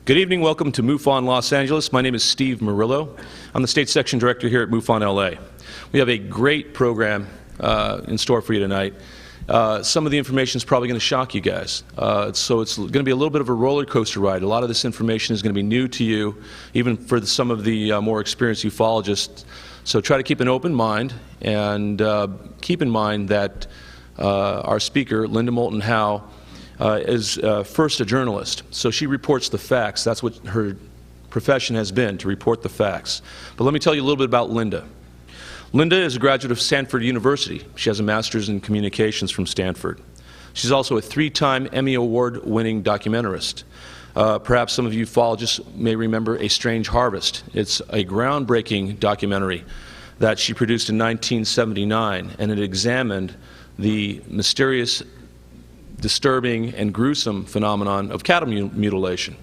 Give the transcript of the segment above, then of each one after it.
Good evening, welcome to MUFON Los Angeles. My name is Steve Murillo. I'm the State Section Director here at MUFON LA. We have a great program in store for you tonight. Some of the information is probably going to shock you guys. So it's going to be a little bit of a roller coaster ride. A lot of this information is going to be new to you, even for some of the more experienced ufologists. So try to keep an open mind, and keep in mind that our speaker, Linda Moulton Howe, is first a journalist, so she reports the facts. That's what her profession has been, to report the facts. But let me tell you a little bit about Linda. Linda is a graduate of Stanford University. She has a master's in communications from Stanford. She's also a 3-time Emmy Award-winning documentarist. Perhaps some of you ufologists may remember A Strange Harvest. It's a groundbreaking documentary that she produced in 1979, and it examined the mysterious, disturbing, and gruesome phenomenon of cattle mutilation.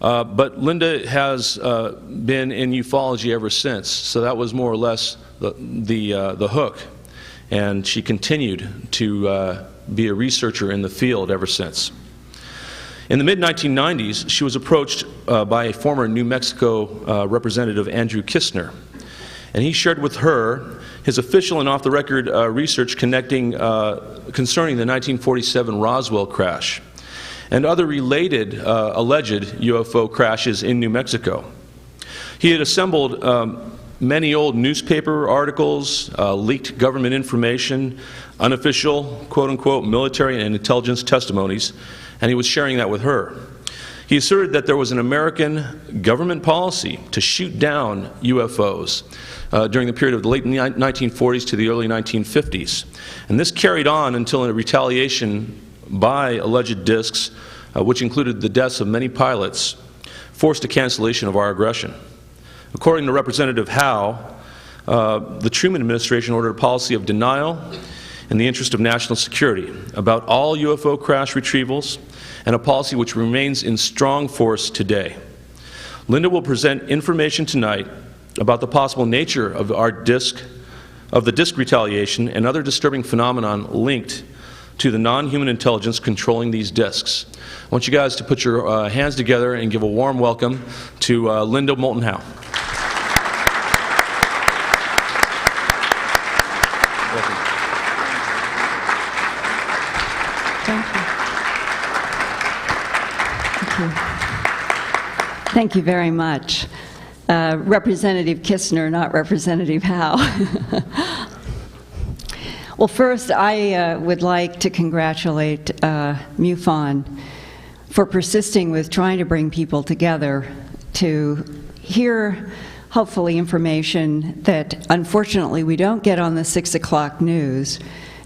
But Linda has been in ufology ever since, so that was more or less the hook. And she continued to be a researcher in the field ever since. In the mid-1990s, she was approached by a former New Mexico Representative, Andrew Kistner, and he shared with her his official and off-the-record research concerning the 1947 Roswell crash and other related alleged UFO crashes in New Mexico. He had assembled many old newspaper articles, leaked government information, unofficial, quote-unquote, military and intelligence testimonies, and he was sharing that with her. He asserted that there was an American government policy to shoot down UFOs during the period of the late 1940s to the early 1950s. And this carried on until a retaliation by alleged discs, which included the deaths of many pilots, forced a cancellation of our aggression. According to Representative Howe, the Truman administration ordered a policy of denial in the interest of national security about all UFO crash retrievals, and a policy which remains in strong force today. Linda will present information tonight about the possible nature of the disc retaliation and other disturbing phenomenon linked to the non-human intelligence controlling these discs. I want you guys to put your hands together and give a warm welcome to Linda Moulton Howe. Thank you very much. Representative Kistner, not Representative Howe. Well, first, I would like to congratulate MUFON for persisting with trying to bring people together to hear, hopefully, information that, unfortunately, we don't get on the 6 o'clock news,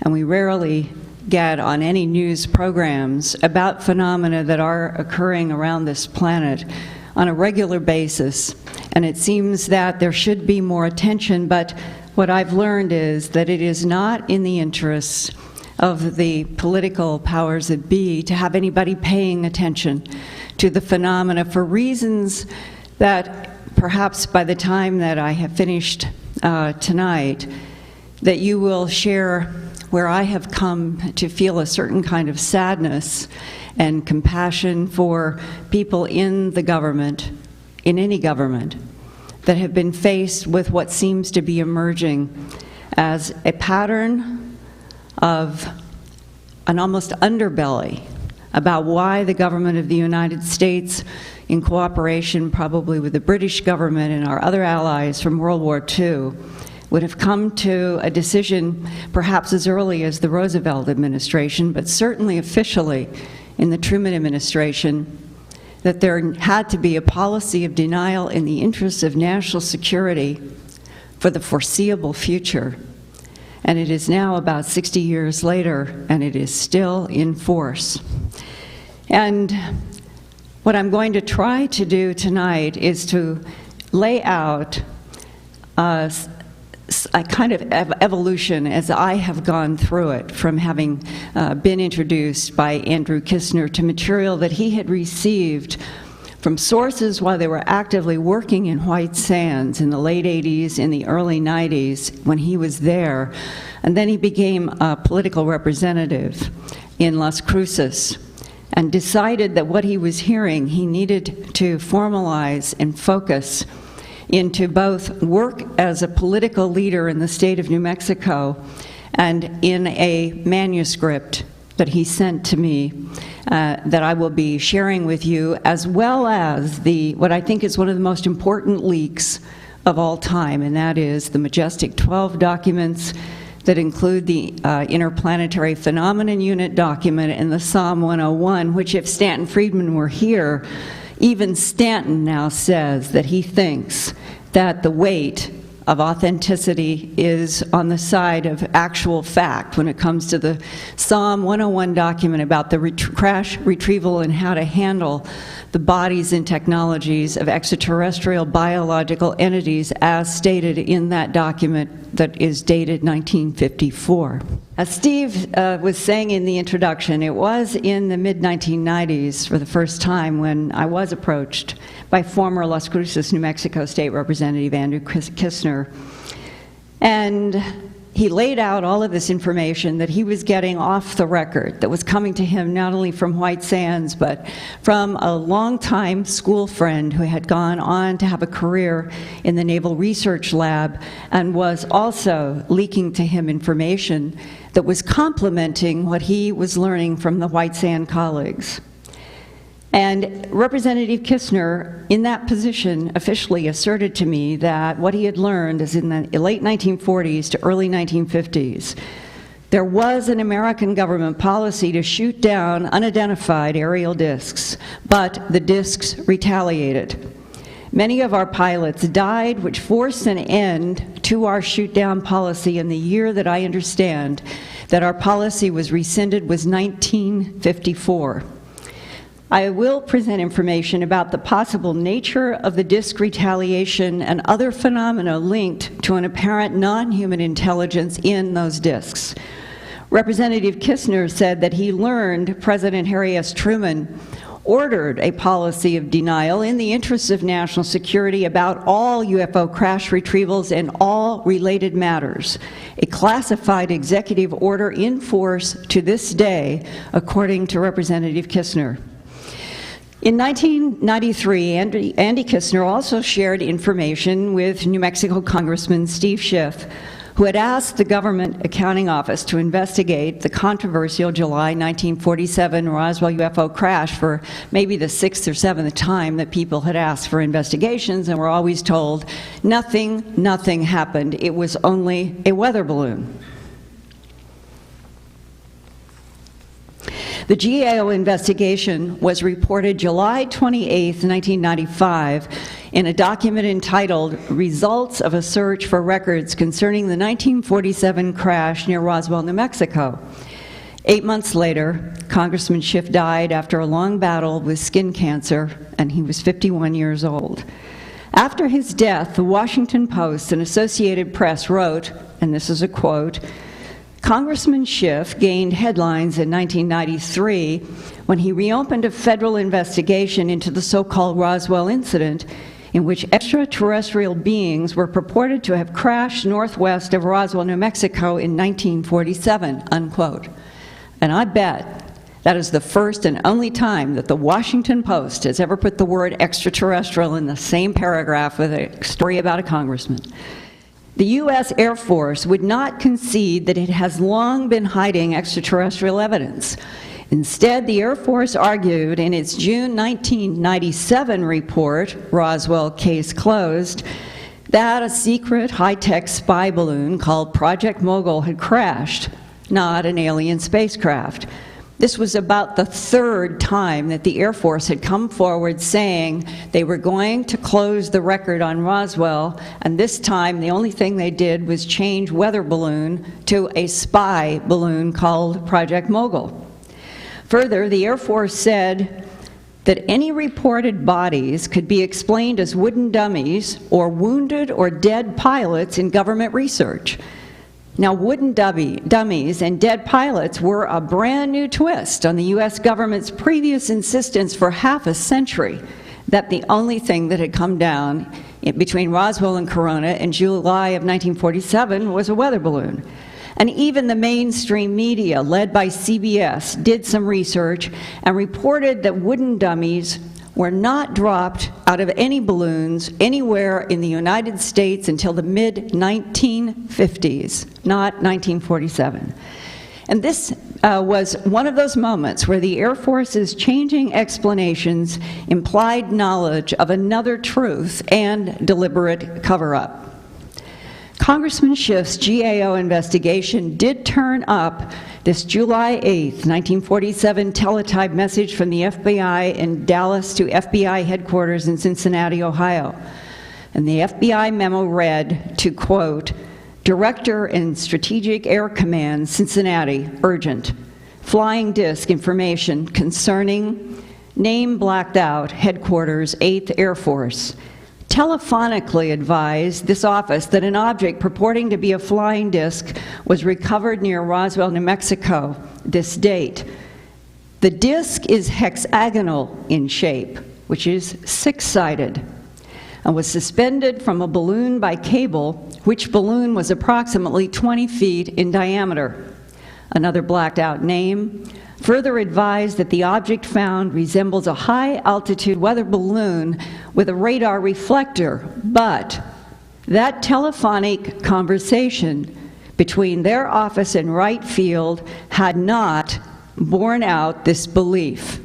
and we rarely get on any news programs about phenomena that are occurring around this planet on a regular basis. And it seems that there should be more attention, but what I've learned is that it is not in the interests of the political powers that be to have anybody paying attention to the phenomena for reasons that perhaps by the time that I have finished tonight, that you will share where I have come to feel a certain kind of sadness and compassion for people in the government, in any government, that have been faced with what seems to be emerging as a pattern of an almost underbelly about why the government of the United States, in cooperation probably with the British government and our other allies from World War II, would have come to a decision perhaps as early as the Roosevelt administration, but certainly officially in the Truman administration, that there had to be a policy of denial in the interests of national security for the foreseeable future. And it is now about 60 years later, and it is still in force. And what I'm going to try to do tonight is to lay out a kind of evolution as I have gone through it, from having been introduced by Andrew Kistner to material that he had received from sources while they were actively working in White Sands in the late 80s, in the early 90s when he was there. And then he became a political representative in Las Cruces and decided that what he was hearing, he needed to formalize and focus into both work as a political leader in the state of New Mexico and in a manuscript that he sent to me that I will be sharing with you, as well as what I think is one of the most important leaks of all time, and that is the Majestic 12 documents that include the Interplanetary Phenomenon Unit document and the Psalm 101, which, if Stanton Friedman were here, even Stanton now says that he thinks that the weight of authenticity is on the side of actual fact when it comes to the Psalm 101 document about the crash retrieval and how to handle the bodies and technologies of extraterrestrial biological entities as stated in that document that is dated 1954. As Steve was saying in the introduction, it was in the mid-1990s for the first time when I was approached by former Las Cruces, New Mexico State Representative Andrew Kistner. And he laid out all of this information that he was getting off the record that was coming to him not only from White Sands, but from a longtime school friend who had gone on to have a career in the Naval Research Lab and was also leaking to him information that was complementing what he was learning from the White Sand colleagues. And Representative Kistner, in that position, officially asserted to me that what he had learned is in the late 1940s to early 1950s, there was an American government policy to shoot down unidentified aerial discs, but the discs retaliated. Many of our pilots died, which forced an end to our shoot-down policy, and the year that I understand that our policy was rescinded was 1954. I will present information about the possible nature of the disc retaliation and other phenomena linked to an apparent non-human intelligence in those discs. Representative Kistner said that he learned President Harry S. Truman ordered a policy of denial in the interests of national security about all UFO crash retrievals and all related matters, a classified executive order in force to this day, according to Representative Kistner. In 1993, Andy Kistner also shared information with New Mexico Congressman Steve Schiff, who had asked the Government Accounting Office to investigate the controversial July 1947 Roswell UFO crash for maybe the 6th or 7th time that people had asked for investigations and were always told, nothing happened. It was only a weather balloon. The GAO investigation was reported July 28, 1995, in a document entitled Results of a Search for Records Concerning the 1947 Crash near Roswell, New Mexico. 8 months later, Congressman Schiff died after a long battle with skin cancer, and he was 51 years old. After his death, the Washington Post and Associated Press wrote, and this is a quote, Congressman Schiff gained headlines in 1993 when he reopened a federal investigation into the so-called Roswell incident in which extraterrestrial beings were purported to have crashed northwest of Roswell, New Mexico in 1947, unquote. And I bet that is the first and only time that the Washington Post has ever put the word extraterrestrial in the same paragraph with a story about a congressman. The U.S. Air Force would not concede that it has long been hiding extraterrestrial evidence. Instead, the Air Force argued in its June 1997 report, Roswell Case Closed, that a secret high-tech spy balloon called Project Mogul had crashed, not an alien spacecraft. This was about the third time that the Air Force had come forward saying they were going to close the record on Roswell, and this time the only thing they did was change weather balloon to a spy balloon called Project Mogul. Further, the Air Force said that any reported bodies could be explained as wooden dummies or wounded or dead pilots in government research. Now, wooden dummies and dead pilots were a brand new twist on the U.S. government's previous insistence for half a century that the only thing that had come down between Roswell and Corona in July of 1947 was a weather balloon. And even the mainstream media, led by CBS, did some research and reported that wooden dummies were not dropped out of any balloons anywhere in the United States until the mid-1950s, not 1947. And this was one of those moments where the Air Force's changing explanations implied knowledge of another truth and deliberate cover-up. Congressman Schiff's GAO investigation did turn up this July 8th, 1947 teletype message from the FBI in Dallas to FBI headquarters in Cincinnati, Ohio. And the FBI memo read to, quote, Director and Strategic Air Command, Cincinnati, urgent. Flying disc information concerning name blacked out, headquarters, 8th Air Force. Telephonically advised this office that an object purporting to be a flying disc was recovered near Roswell, New Mexico, this date. The disc is hexagonal in shape, which is six-sided, and was suspended from a balloon by cable, which balloon was approximately 20 feet in diameter. Another blacked out name further advised that the object found resembles a high-altitude weather balloon with a radar reflector, but that telephonic conversation between their office and Wright Field had not borne out this belief.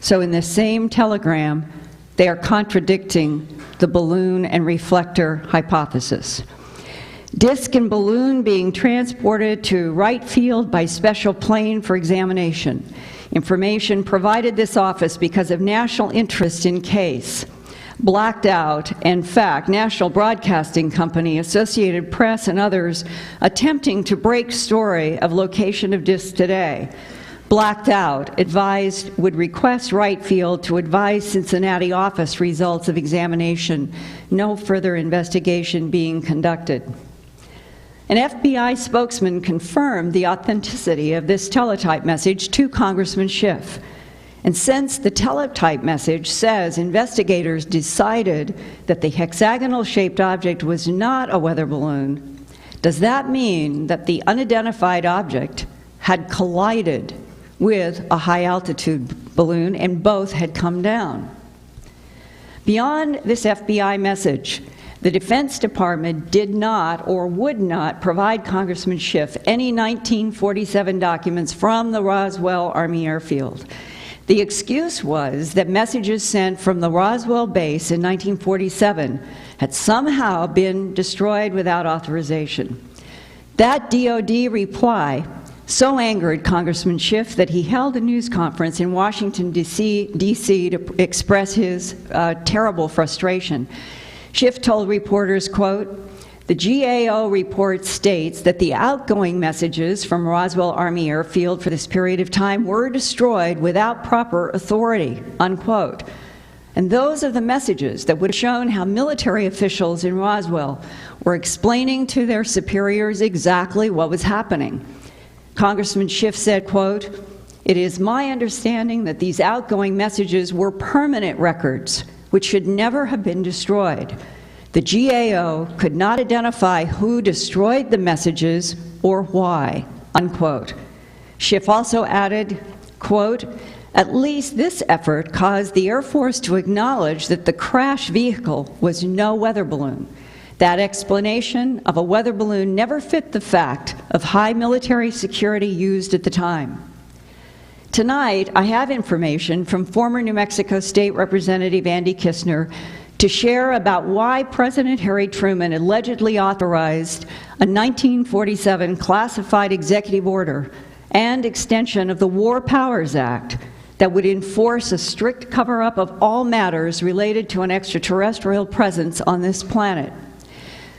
So in the same telegram, they are contradicting the balloon and reflector hypothesis. Disc and balloon being transported to Wright Field by special plane for examination. Information provided this office because of national interest in case. Blacked out, in fact, National Broadcasting Company, Associated Press, and others attempting to break story of location of disc today. Blacked out, advised would request Wright Field to advise Cincinnati office results of examination, no further investigation being conducted. An FBI spokesman confirmed the authenticity of this teletype message to Congressman Schiff. And since the teletype message says investigators decided that the hexagonal-shaped object was not a weather balloon, does that mean that the unidentified object had collided with a high-altitude balloon and both had come down? Beyond this FBI message, the Defense Department did not or would not provide Congressman Schiff any 1947 documents from the Roswell Army Airfield. The excuse was that messages sent from the Roswell base in 1947 had somehow been destroyed without authorization. That DoD reply so angered Congressman Schiff that he held a news conference in Washington, D.C. to express his terrible frustration. Schiff told reporters, quote, the GAO report states that the outgoing messages from Roswell Army Airfield for this period of time were destroyed without proper authority, unquote. And those are the messages that would have shown how military officials in Roswell were explaining to their superiors exactly what was happening. Congressman Schiff said, quote, it is my understanding that these outgoing messages were permanent records which should never have been destroyed. The GAO could not identify who destroyed the messages or why, unquote. Schiff also added, quote, at least this effort caused the Air Force to acknowledge that the crash vehicle was no weather balloon. That explanation of a weather balloon never fit the fact of high military security used at the time. Tonight, I have information from former New Mexico State Representative Andy Kistner to share about why President Harry Truman allegedly authorized a 1947 classified executive order and extension of the War Powers Act that would enforce a strict cover-up of all matters related to an extraterrestrial presence on this planet.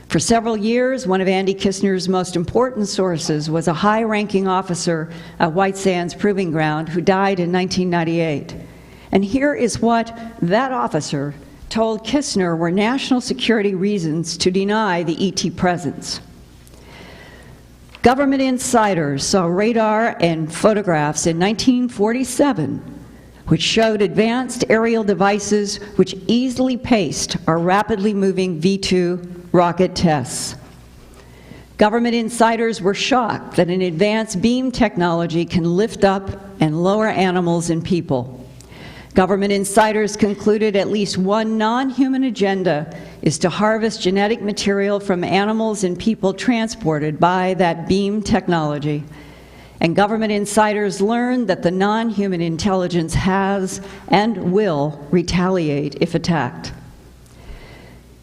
For several years, one of Andy Kistner's most important sources was a high-ranking officer at White Sands Proving Ground who died in 1998. And here is what that officer told Kistner were national security reasons to deny the ET presence. Government insiders saw radar and photographs in 1947 which showed advanced aerial devices which easily paced our rapidly moving V-2 rocket tests. Government insiders were shocked that an advanced beam technology can lift up and lower animals and people. Government insiders concluded at least one non-human agenda is to harvest genetic material from animals and people transported by that beam technology. And government insiders learned that the non-human intelligence has and will retaliate if attacked.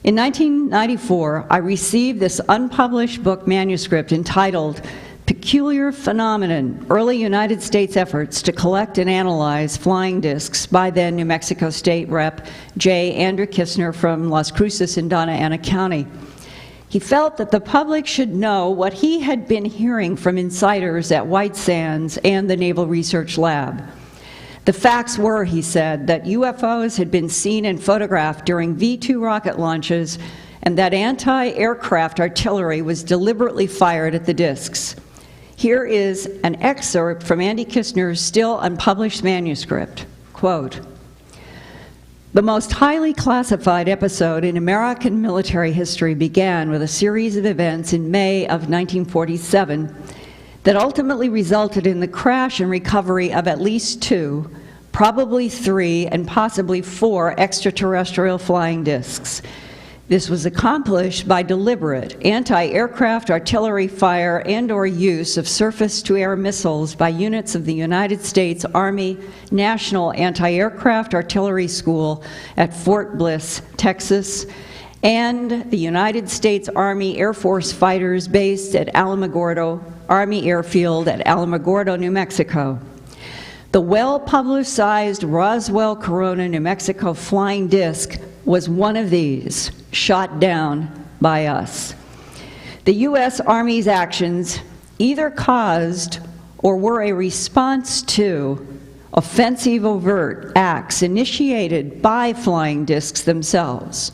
In 1994, I received this unpublished book manuscript entitled Peculiar Phenomenon, Early United States Efforts to Collect and Analyze Flying Discs by then New Mexico State Rep. J. Andrew Kistner from Las Cruces in Donna Ana County. He felt that the public should know what he had been hearing from insiders at White Sands and the Naval Research Lab. The facts were, he said, that UFOs had been seen and photographed during V-2 rocket launches and that anti-aircraft artillery was deliberately fired at the discs. Here is an excerpt from Andy Kistner's still unpublished manuscript. Quote, "The most highly classified episode in American military history began with a series of events in May of 1947 that ultimately resulted in the crash and recovery of at least 2, probably 3, and possibly 4 extraterrestrial flying discs. This was accomplished by deliberate anti-aircraft artillery fire and/or use of surface-to-air missiles by units of the United States Army National Anti-Aircraft Artillery School at Fort Bliss, Texas, and the United States Army Air Force fighters based at Alamogordo Army Airfield at Alamogordo, New Mexico. The well-publicized Roswell Corona, New Mexico flying disc was one of these, shot down by us. The U.S. Army's actions either caused or were a response to offensive overt acts initiated by flying discs themselves.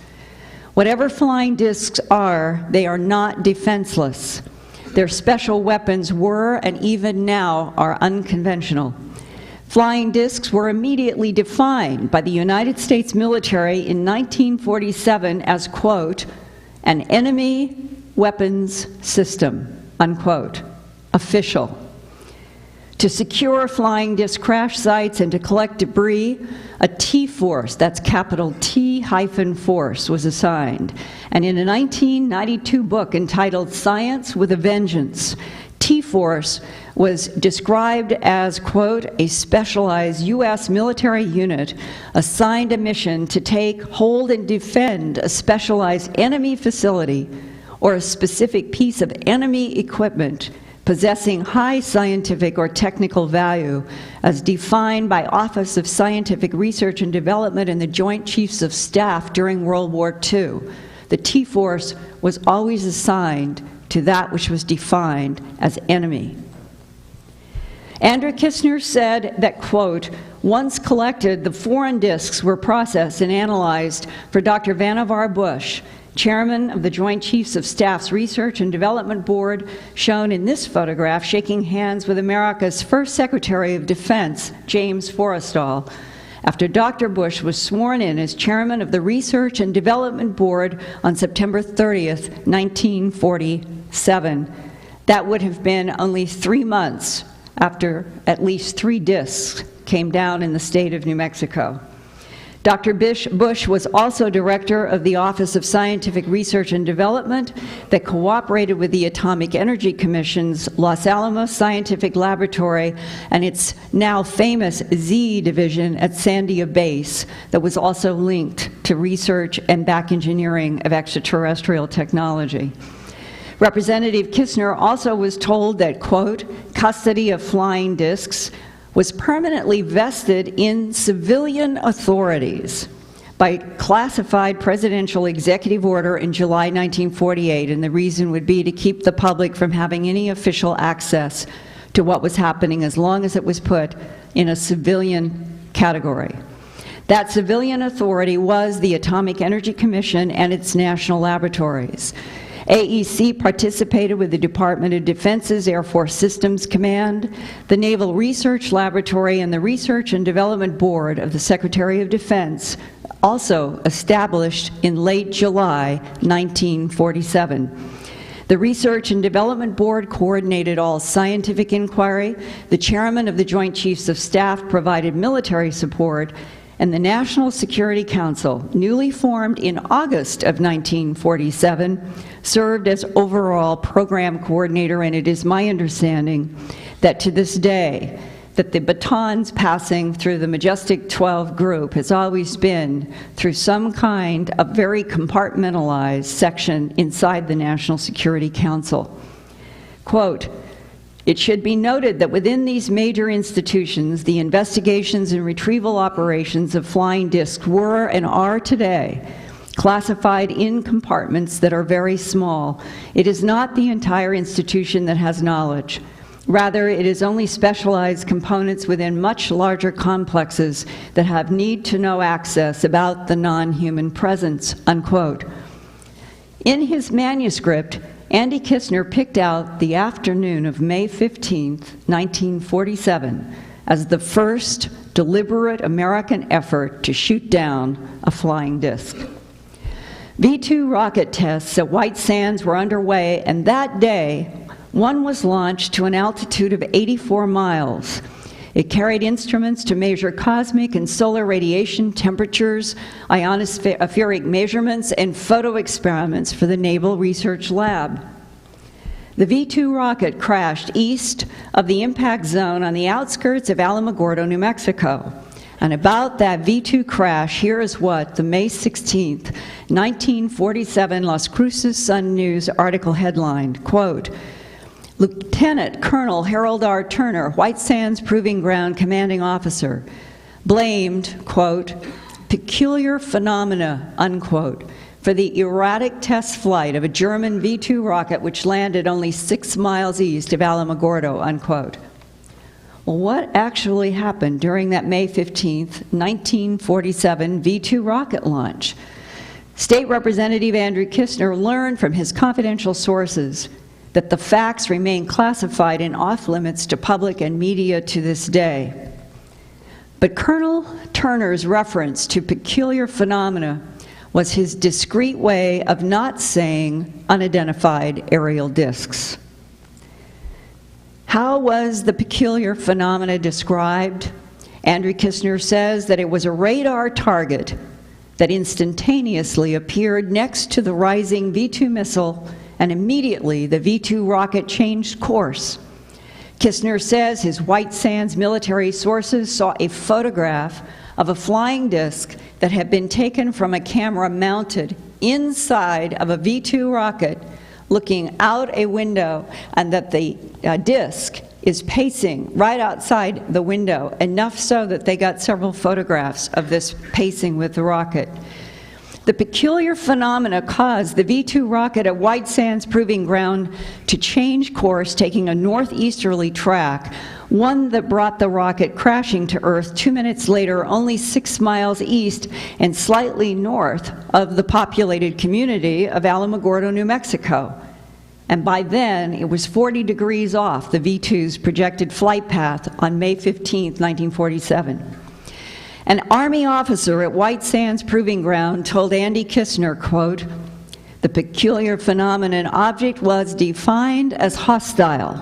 Whatever flying discs are, they are not defenseless. Their special weapons were and even now are unconventional. Flying discs were immediately defined by the United States military in 1947 as, quote, an enemy weapons system, unquote, official. To secure flying disc crash sites and to collect debris, a T-force, that's capital T-force, was assigned. And in a 1992 book entitled Science with a Vengeance, T-force was described as, quote, a specialized U.S. military unit assigned a mission to take, hold, and defend a specialized enemy facility or a specific piece of enemy equipment possessing high scientific or technical value as defined by Office of Scientific Research and Development and the Joint Chiefs of Staff during World War II. The T-force was always assigned to that which was defined as enemy. Andrew Kistner said that, quote, once collected, the foreign discs were processed and analyzed for Dr. Vannevar Bush, chairman of the Joint Chiefs of Staff's Research and Development Board, shown in this photograph shaking hands with America's first Secretary of Defense, James Forrestal, after Dr. Bush was sworn in as chairman of the Research and Development Board on September 30th, 1947. That would have been only 3 months after at least 3 discs came down in the state of New Mexico. Dr. Bush was also director of the Office of Scientific Research and Development that cooperated with the Atomic Energy Commission's Los Alamos Scientific Laboratory and its now famous Z division at Sandia Base that was also linked to research and back engineering of extraterrestrial technology. Representative Kistner also was told that, quote, custody of flying discs was permanently vested in civilian authorities by classified presidential executive order in July 1948, and the reason would be to keep the public from having any official access to what was happening as long as it was put in a civilian category. That civilian authority was the Atomic Energy Commission and its national laboratories. AEC participated with the Department of Defense's Air Force Systems Command, the Naval Research Laboratory, and the Research and Development Board of the Secretary of Defense, also established in late July 1947. The Research and Development Board coordinated all scientific inquiry, the chairman of the Joint Chiefs of Staff provided military support, and the National Security Council, newly formed in August of 1947, served as overall program coordinator, and it is my understanding that to this day, that the batons passing through the Majestic 12 group has always been through some kind of very compartmentalized section inside the National Security Council. Quote, "It should be noted that within these major institutions, the investigations and retrieval operations of flying discs were and are today classified in compartments that are very small. It is not the entire institution that has knowledge. Rather, it is only specialized components within much larger complexes that have need-to-know access about the non-human presence," unquote. In his manuscript, Andy Kistner picked out the afternoon of May 15, 1947, as the first deliberate American effort to shoot down a flying disc. V-2 rocket tests at White Sands were underway, and that day, one was launched to an altitude of 84 miles. It carried instruments to measure cosmic and solar radiation temperatures, ionospheric measurements, and photo experiments for the Naval Research Lab. The V-2 rocket crashed east of the impact zone on the outskirts of Alamogordo, New Mexico. And about that V-2 crash, here is what the May 16, 1947 Las Cruces Sun-News article headlined, quote, "Lieutenant Colonel Harold R. Turner, White Sands Proving Ground commanding officer, blamed, quote, peculiar phenomena, unquote, for the erratic test flight of a German V-2 rocket which landed only 6 miles east of Alamogordo," unquote. Well, what actually happened during that May 15, 1947 V-2 rocket launch? State Representative Andrew Kistner learned from his confidential sources that the facts remain classified and off-limits to public and media to this day. But Colonel Turner's reference to peculiar phenomena was his discreet way of not saying unidentified aerial discs. How was the peculiar phenomena described? Andrew Kistner says that it was a radar target that instantaneously appeared next to the rising V-2 missile, and immediately the V-2 rocket changed course. Kistner says his White Sands military sources saw a photograph of a flying disc that had been taken from a camera mounted inside of a V-2 rocket looking out a window, and that the disc is pacing right outside the window, enough so that they got several photographs of this pacing with the rocket. The peculiar phenomena caused the V-2 rocket at White Sands Proving Ground to change course, taking a northeasterly track, one that brought the rocket crashing to Earth 2 minutes later, only 6 miles east and slightly north of the populated community of Alamogordo, New Mexico. And by then, it was 40 degrees off the V-2's projected flight path on May 15, 1947. An Army officer at White Sands Proving Ground told Andy Kistner, quote, "The peculiar phenomenon object was defined as hostile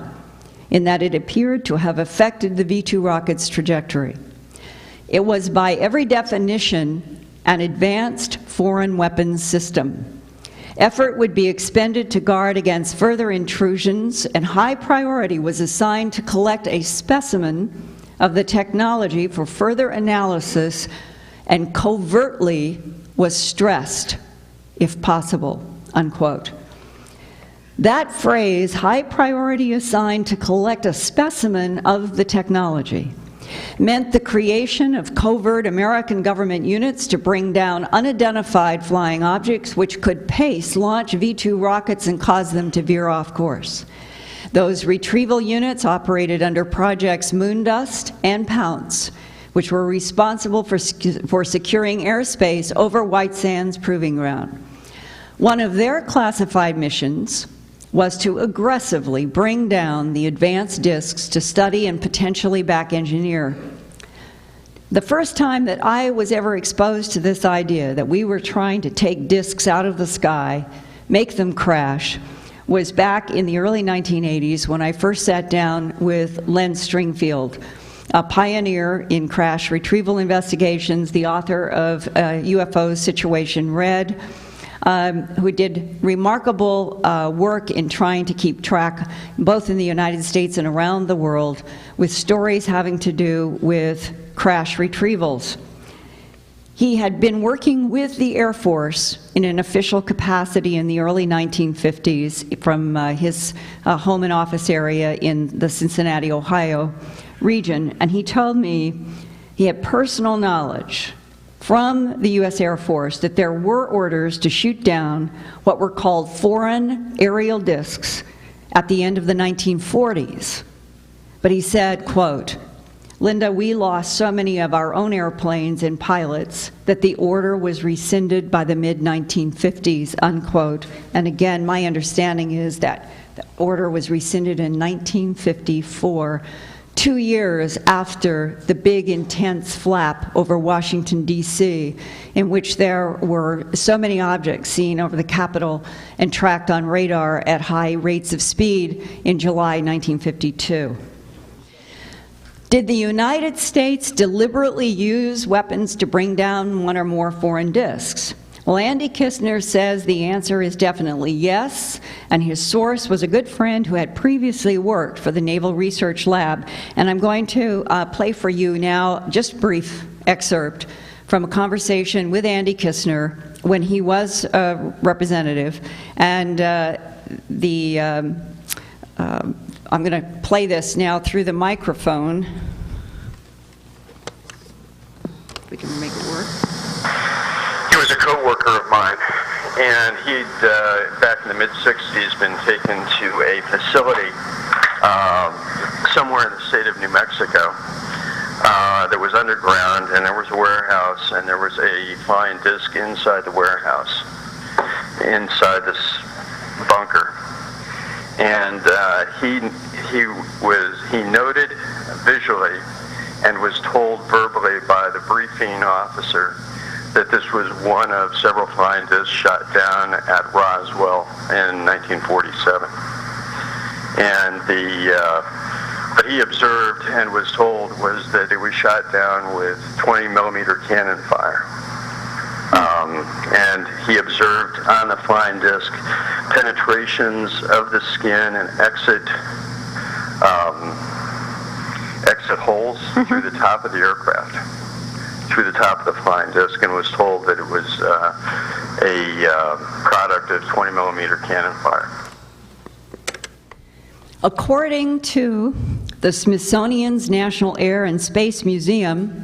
in that it appeared to have affected the V-2 rocket's trajectory. It was by every definition an advanced foreign weapons system. Effort would be expended to guard against further intrusions, and high priority was assigned to collect a specimen of the technology for further analysis, and covertly was stressed, if possible," unquote. That phrase, high priority assigned to collect a specimen of the technology, meant the creation of covert American government units to bring down unidentified flying objects which could pace launch V-2 rockets and cause them to veer off course. Those retrieval units operated under projects Moondust and Pounce, which were responsible for securing airspace over White Sands Proving Ground. One of their classified missions was to aggressively bring down the advanced discs to study and potentially back-engineer. The first time that I was ever exposed to this idea that we were trying to take discs out of the sky, make them crash, was back in the early 1980s when I first sat down with Len Stringfield, a pioneer in crash retrieval investigations, the author of UFO Situation Red, who did remarkable work in trying to keep track, both in the United States and around the world, with stories having to do with crash retrievals. He had been working with the Air Force in an official capacity in the early 1950s from his home and office area in the Cincinnati, Ohio region, and he told me he had personal knowledge from the U.S. Air Force that there were orders to shoot down what were called foreign aerial discs at the end of the 1940s. But he said, quote, "Linda, we lost so many of our own airplanes and pilots that the order was rescinded by the mid-1950s," unquote. And again, my understanding is that the order was rescinded in 1954, 2 years after the big intense flap over Washington, D.C., in which there were so many objects seen over the Capitol and tracked on radar at high rates of speed in July 1952. Did the United States deliberately use weapons to bring down one or more foreign discs? Well, Andy Kistner says the answer is definitely yes, and his source was a good friend who had previously worked for the Naval Research Lab. And I'm going to play for you now just a brief excerpt from a conversation with Andy Kistner when he was a representative. And I'm going to play this now through the microphone. If we can make it work. He was a co-worker of mine, and he'd, back in the mid-60s, been taken to a facility somewhere in the state of New Mexico that was underground, and there was a warehouse, and there was a flying disc inside the warehouse, inside this bunker. And he noted visually and was told verbally by the briefing officer that this was one of several flying discs shot down at Roswell in 1947. And what he observed and was told was that it was shot down with 20 millimeter cannon fire. And he observed on the flying disc penetrations of the skin and exit holes through the top of the aircraft, through the top of the flying disc, and was told that it was a product of 20 millimeter cannon fire. According to the Smithsonian's National Air and Space Museum,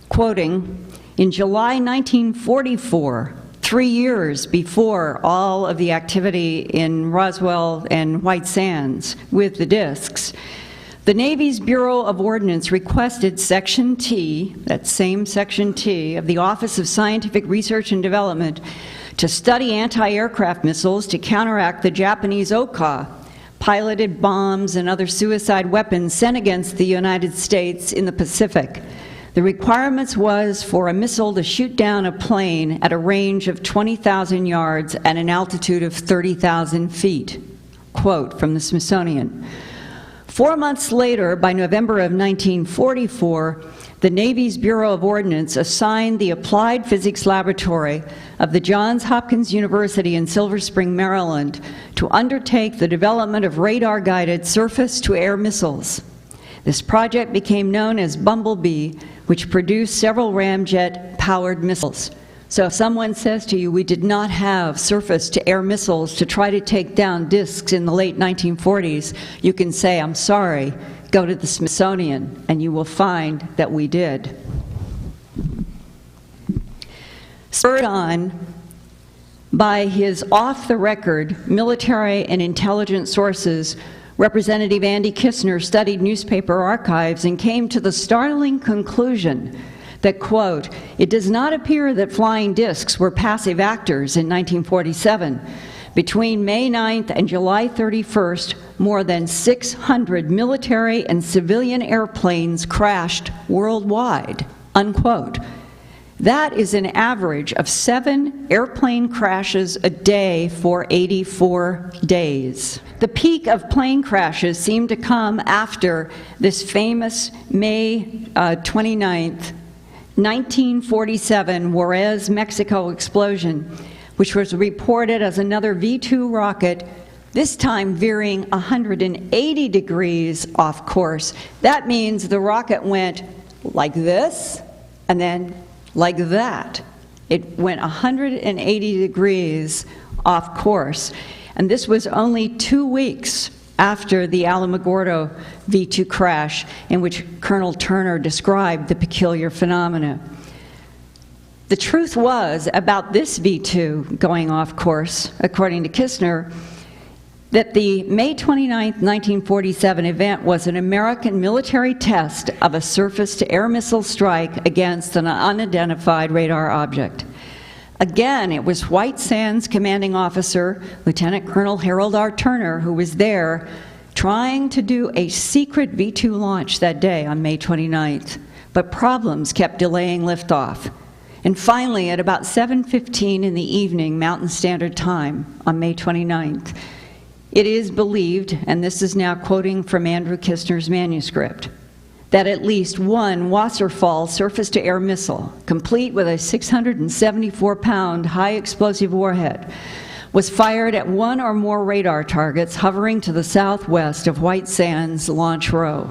quoting, in July 1944, 3 years before all of the activity in Roswell and White Sands with the discs, the Navy's Bureau of Ordnance requested Section T, that same Section T, of the Office of Scientific Research and Development to study anti-aircraft missiles to counteract the Japanese OCA, piloted bombs and other suicide weapons sent against the United States in the Pacific. The requirements was for a missile to shoot down a plane at a range of 20,000 yards at an altitude of 30,000 feet. Quote from the Smithsonian. 4 months later, by November of 1944, the Navy's Bureau of Ordnance assigned the Applied Physics Laboratory of the Johns Hopkins University in Silver Spring, Maryland, to undertake the development of radar-guided surface-to-air missiles. This project became known as Bumblebee, which produced several ramjet-powered missiles. So if someone says to you, we did not have surface-to-air missiles to try to take down discs in the late 1940s, you can say, I'm sorry, go to the Smithsonian, and you will find that we did. Spurred on by his off-the-record military and intelligence sources, Representative Andy Kistner studied newspaper archives and came to the startling conclusion that, quote, it does not appear that flying discs were passive actors in 1947. Between May 9th and July 31st, more than 600 military and civilian airplanes crashed worldwide, unquote. That is an average of 7 airplane crashes a day for 84 days. The peak of plane crashes seemed to come after this famous May 29th, 1947 Juarez, Mexico explosion, which was reported as another V-2 rocket, this time veering 180 degrees off course. That means the rocket went like this and then like that. It went 180 degrees off course. And this was only 2 weeks after the Alamogordo V-2 crash, in which Colonel Turner described the peculiar phenomena. The truth was about this V-2 going off course, according to Kistner, that the May 29, 1947 event was an American military test of a surface-to-air missile strike against an unidentified radar object. Again, it was White Sands commanding officer, Lieutenant Colonel Harold R. Turner, who was there trying to do a secret V-2 launch that day on May 29th, but problems kept delaying liftoff. And finally, at about 7:15 in the evening, Mountain Standard Time, on May 29th, it is believed, and this is now quoting from Andrew Kistner's manuscript, that at least one Wasserfall surface-to-air missile, complete with a 674-pound high-explosive warhead, was fired at one or more radar targets hovering to the southwest of White Sands Launch Row.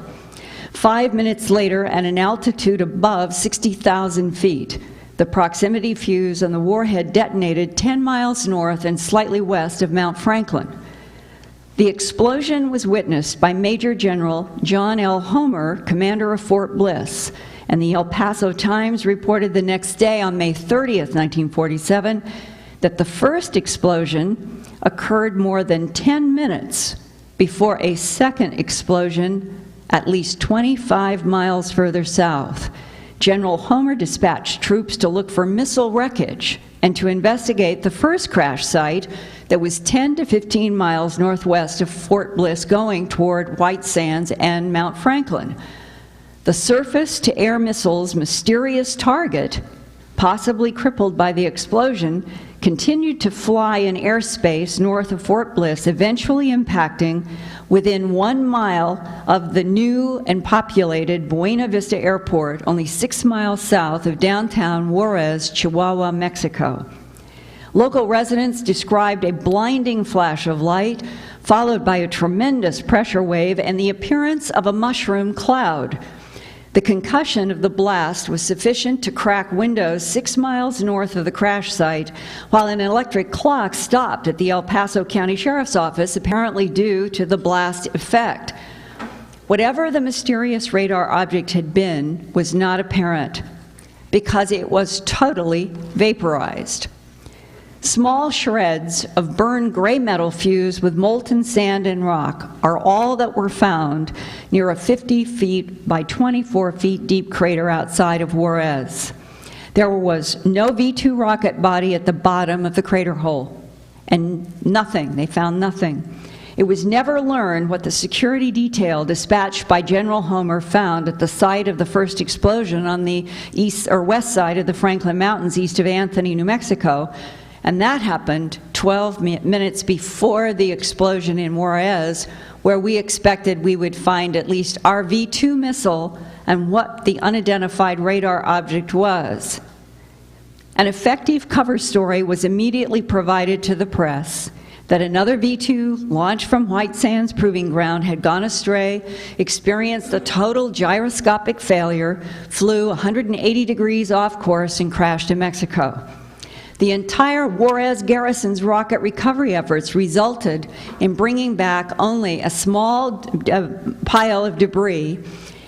5 minutes later, at an altitude above 60,000 feet, the proximity fuse on the warhead detonated 10 miles north and slightly west of Mount Franklin. The explosion was witnessed by Major General John L. Homer, commander of Fort Bliss, and the El Paso Times reported the next day on May 30th, 1947, that the first explosion occurred more than 10 minutes before a second explosion at least 25 miles further south. General Homer dispatched troops to look for missile wreckage and to investigate the first crash site that was 10 to 15 miles northwest of Fort Bliss going toward White Sands and Mount Franklin. The surface-to-air missile's mysterious target, possibly crippled by the explosion, continued to fly in airspace north of Fort Bliss, eventually impacting within 1 mile of the new and populated Buena Vista Airport, only 6 miles south of downtown Juarez, Chihuahua, Mexico. Local residents described a blinding flash of light, followed by a tremendous pressure wave and the appearance of a mushroom cloud. The concussion of the blast was sufficient to crack windows 6 miles north of the crash site, while an electric clock stopped at the El Paso County Sheriff's Office, apparently due to the blast effect. Whatever the mysterious radar object had been was not apparent, because it was totally vaporized. Small shreds of burned gray metal fused with molten sand and rock are all that were found near a 50 feet by 24 feet deep crater outside of Juarez. There was no V-2 rocket body at the bottom of the crater hole, and nothing, they found nothing. It was never learned what the security detail dispatched by General Homer found at the site of the first explosion on the east or west side of the Franklin Mountains east of Anthony, New Mexico. And that happened 12 minutes before the explosion in Juarez, where we expected we would find at least our V-2 missile and what the unidentified radar object was. An effective cover story was immediately provided to the press that another V-2 launched from White Sands Proving Ground had gone astray, experienced a total gyroscopic failure, flew 180 degrees off course, and crashed in Mexico. The entire Juarez garrison's rocket recovery efforts resulted in bringing back only a small pile of debris,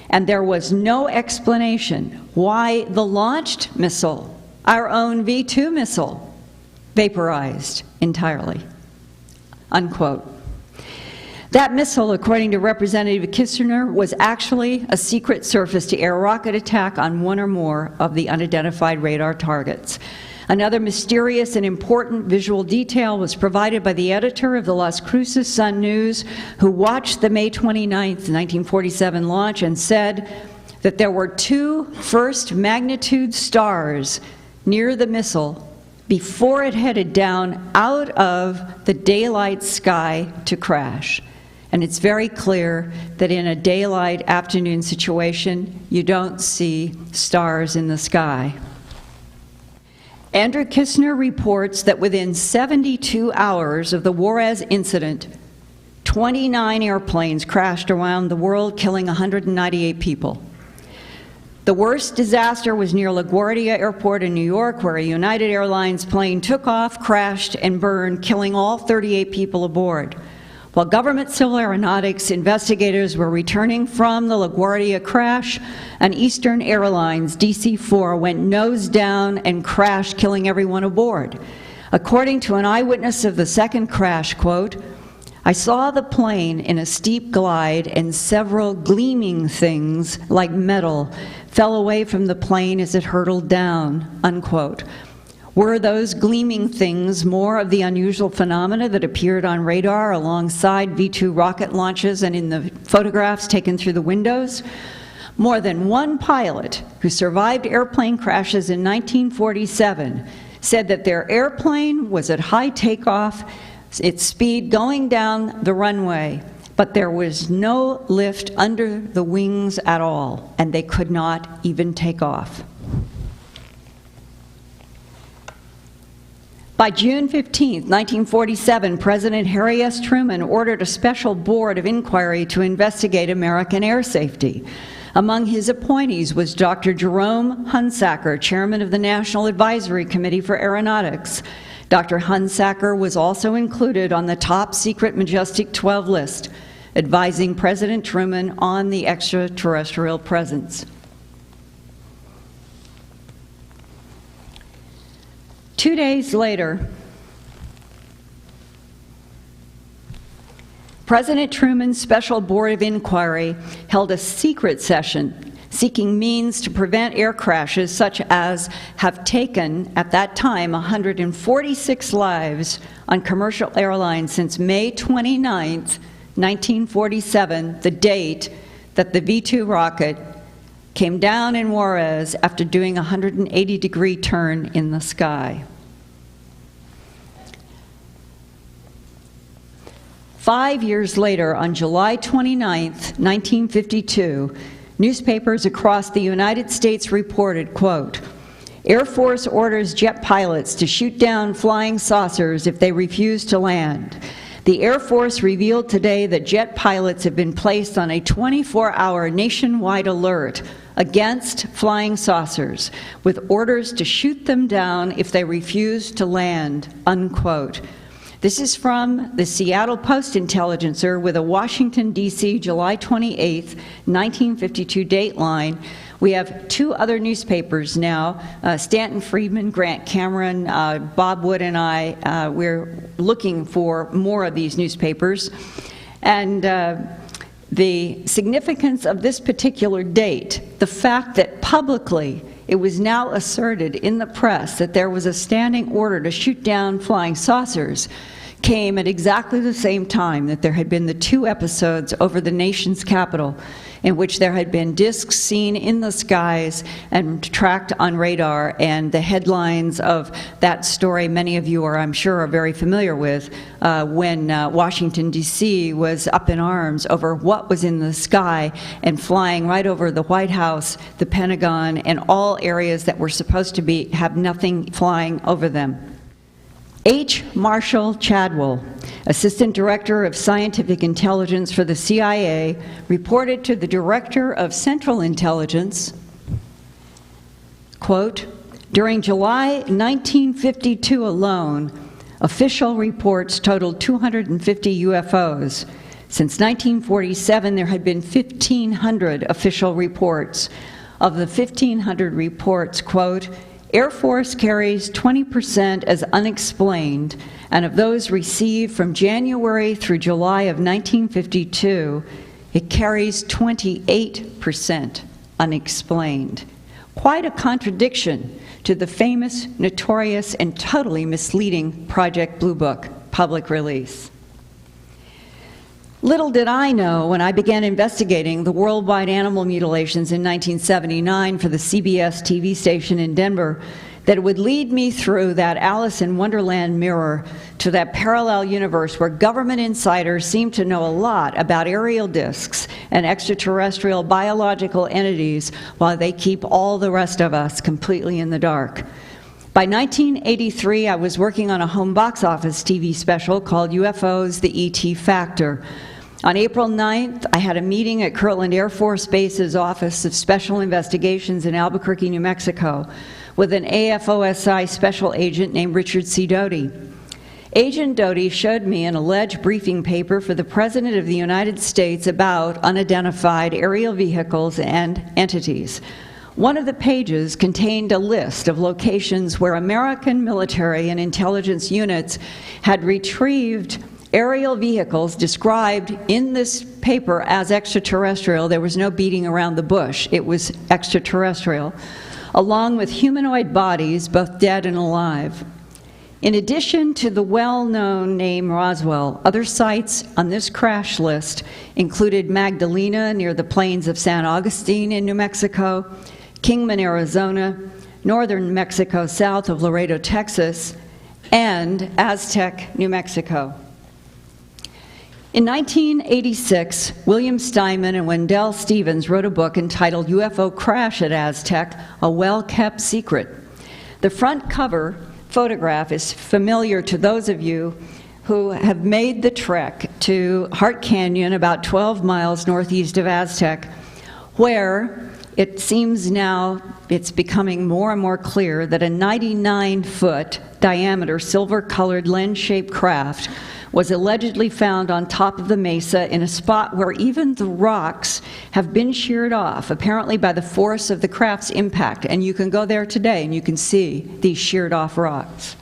and there was no explanation why the launched missile, our own V-2 missile, vaporized entirely, unquote. That missile, according to Representative Kistner, was actually a secret surface-to-air rocket attack on one or more of the unidentified radar targets. Another mysterious and important visual detail was provided by the editor of the Las Cruces Sun News, who watched the May 29, 1947 launch and said, that there were 2 first-magnitude stars near the missile before it headed down out of the daylight sky to crash. And it's very clear that in a daylight afternoon situation, you don't see stars in the sky. Andrew Kistner reports that within 72 hours of the Juarez incident, 29 airplanes crashed around the world, killing 198 people. The worst disaster was near LaGuardia Airport in New York, where a United Airlines plane took off, crashed, and burned, killing all 38 people aboard. While government civil aeronautics investigators were returning from the LaGuardia crash, an Eastern Airlines DC-4 went nose down and crashed, killing everyone aboard. According to an eyewitness of the second crash, quote, "I saw the plane in a steep glide and several gleaming things like metal fell away from the plane as it hurtled down," unquote. Were those gleaming things more of the unusual phenomena that appeared on radar alongside V-2 rocket launches and in the photographs taken through the windows? More than one pilot who survived airplane crashes in 1947 said that their airplane was at high takeoff, its speed going down the runway, but there was no lift under the wings at all, and they could not even take off. By June 15, 1947, President Harry S. Truman ordered a special board of inquiry to investigate American air safety. Among his appointees was Dr. Jerome Hunsaker, chairman of the National Advisory Committee for Aeronautics. Dr. Hunsaker was also included on the top secret Majestic 12 list, advising President Truman on the extraterrestrial presence. 2 days later, President Truman's Special Board of Inquiry held a secret session seeking means to prevent air crashes such as have taken, at that time, 146 lives on commercial airlines since May 29, 1947, the date that the V-2 rocket came down in Juarez after doing a 180-degree turn in the sky. 5 years later, on July 29, 1952, newspapers across the United States reported, quote, "Air Force orders jet pilots to shoot down flying saucers if they refuse to land. The Air Force revealed today that jet pilots have been placed on a 24-hour nationwide alert against flying saucers, with orders to shoot them down if they refuse to land," unquote. This is from the Seattle Post-Intelligencer with a Washington, D.C., July 28, 1952 dateline. We have two other newspapers now, Stanton Friedman, Grant Cameron, Bob Wood, and I. We're looking for more of these newspapers. And the significance of this particular date, the fact that publicly it was now asserted in the press that there was a standing order to shoot down flying saucers, came at exactly the same time that there had been the two episodes over the nation's capital in which there had been discs seen in the skies and tracked on radar, and the headlines of that story many of you are, I'm sure, are very familiar with, when Washington, D.C. was up in arms over what was in the sky and flying right over the White House, the Pentagon, and all areas that were supposed to have nothing flying over them. H. Marshall Chadwell, Assistant Director of Scientific Intelligence for the CIA, reported to the Director of Central Intelligence, quote, "During July 1952 alone, official reports totaled 250 UFOs. Since 1947, there had been 1,500 official reports. Of the 1,500 reports, quote, Air Force carries 20% as unexplained, and of those received from January through July of 1952, it carries 28% unexplained. Quite a contradiction to the famous, notorious, and totally misleading Project Blue Book public release. Little did I know when I began investigating the worldwide animal mutilations in 1979 for the CBS TV station in Denver that it would lead me through that Alice in Wonderland mirror to that parallel universe where government insiders seem to know a lot about aerial discs and extraterrestrial biological entities while they keep all the rest of us completely in the dark. By 1983, I was working on a home box office TV special called UFOs, the ET Factor. On April 9th, I had a meeting at Kirtland Air Force Base's Office of Special Investigations in Albuquerque, New Mexico, with an AFOSI special agent named Richard C. Doty. Agent Doty showed me an alleged briefing paper for the President of the United States about unidentified aerial vehicles and entities. One of the pages contained a list of locations where American military and intelligence units had retrieved aerial vehicles described in this paper as extraterrestrial. There was no beating around the bush. It was extraterrestrial, along with humanoid bodies, both dead and alive. In addition to the well-known name Roswell, other sites on this crash list included Magdalena near the plains of San Augustine in New Mexico, Kingman, Arizona, northern Mexico south of Laredo, Texas, and Aztec, New Mexico. In 1986, William Steinman and Wendell Stevens wrote a book entitled UFO Crash at Aztec, A Well-Kept Secret. The front cover photograph is familiar to those of you who have made the trek to Hart Canyon, about 12 miles northeast of Aztec, where it seems now it's becoming more and more clear that a 99-foot diameter silver-colored lens-shaped craft was allegedly found on top of the mesa in a spot where even the rocks have been sheared off, apparently by the force of the craft's impact. And you can go there today and you can see these sheared off rocks.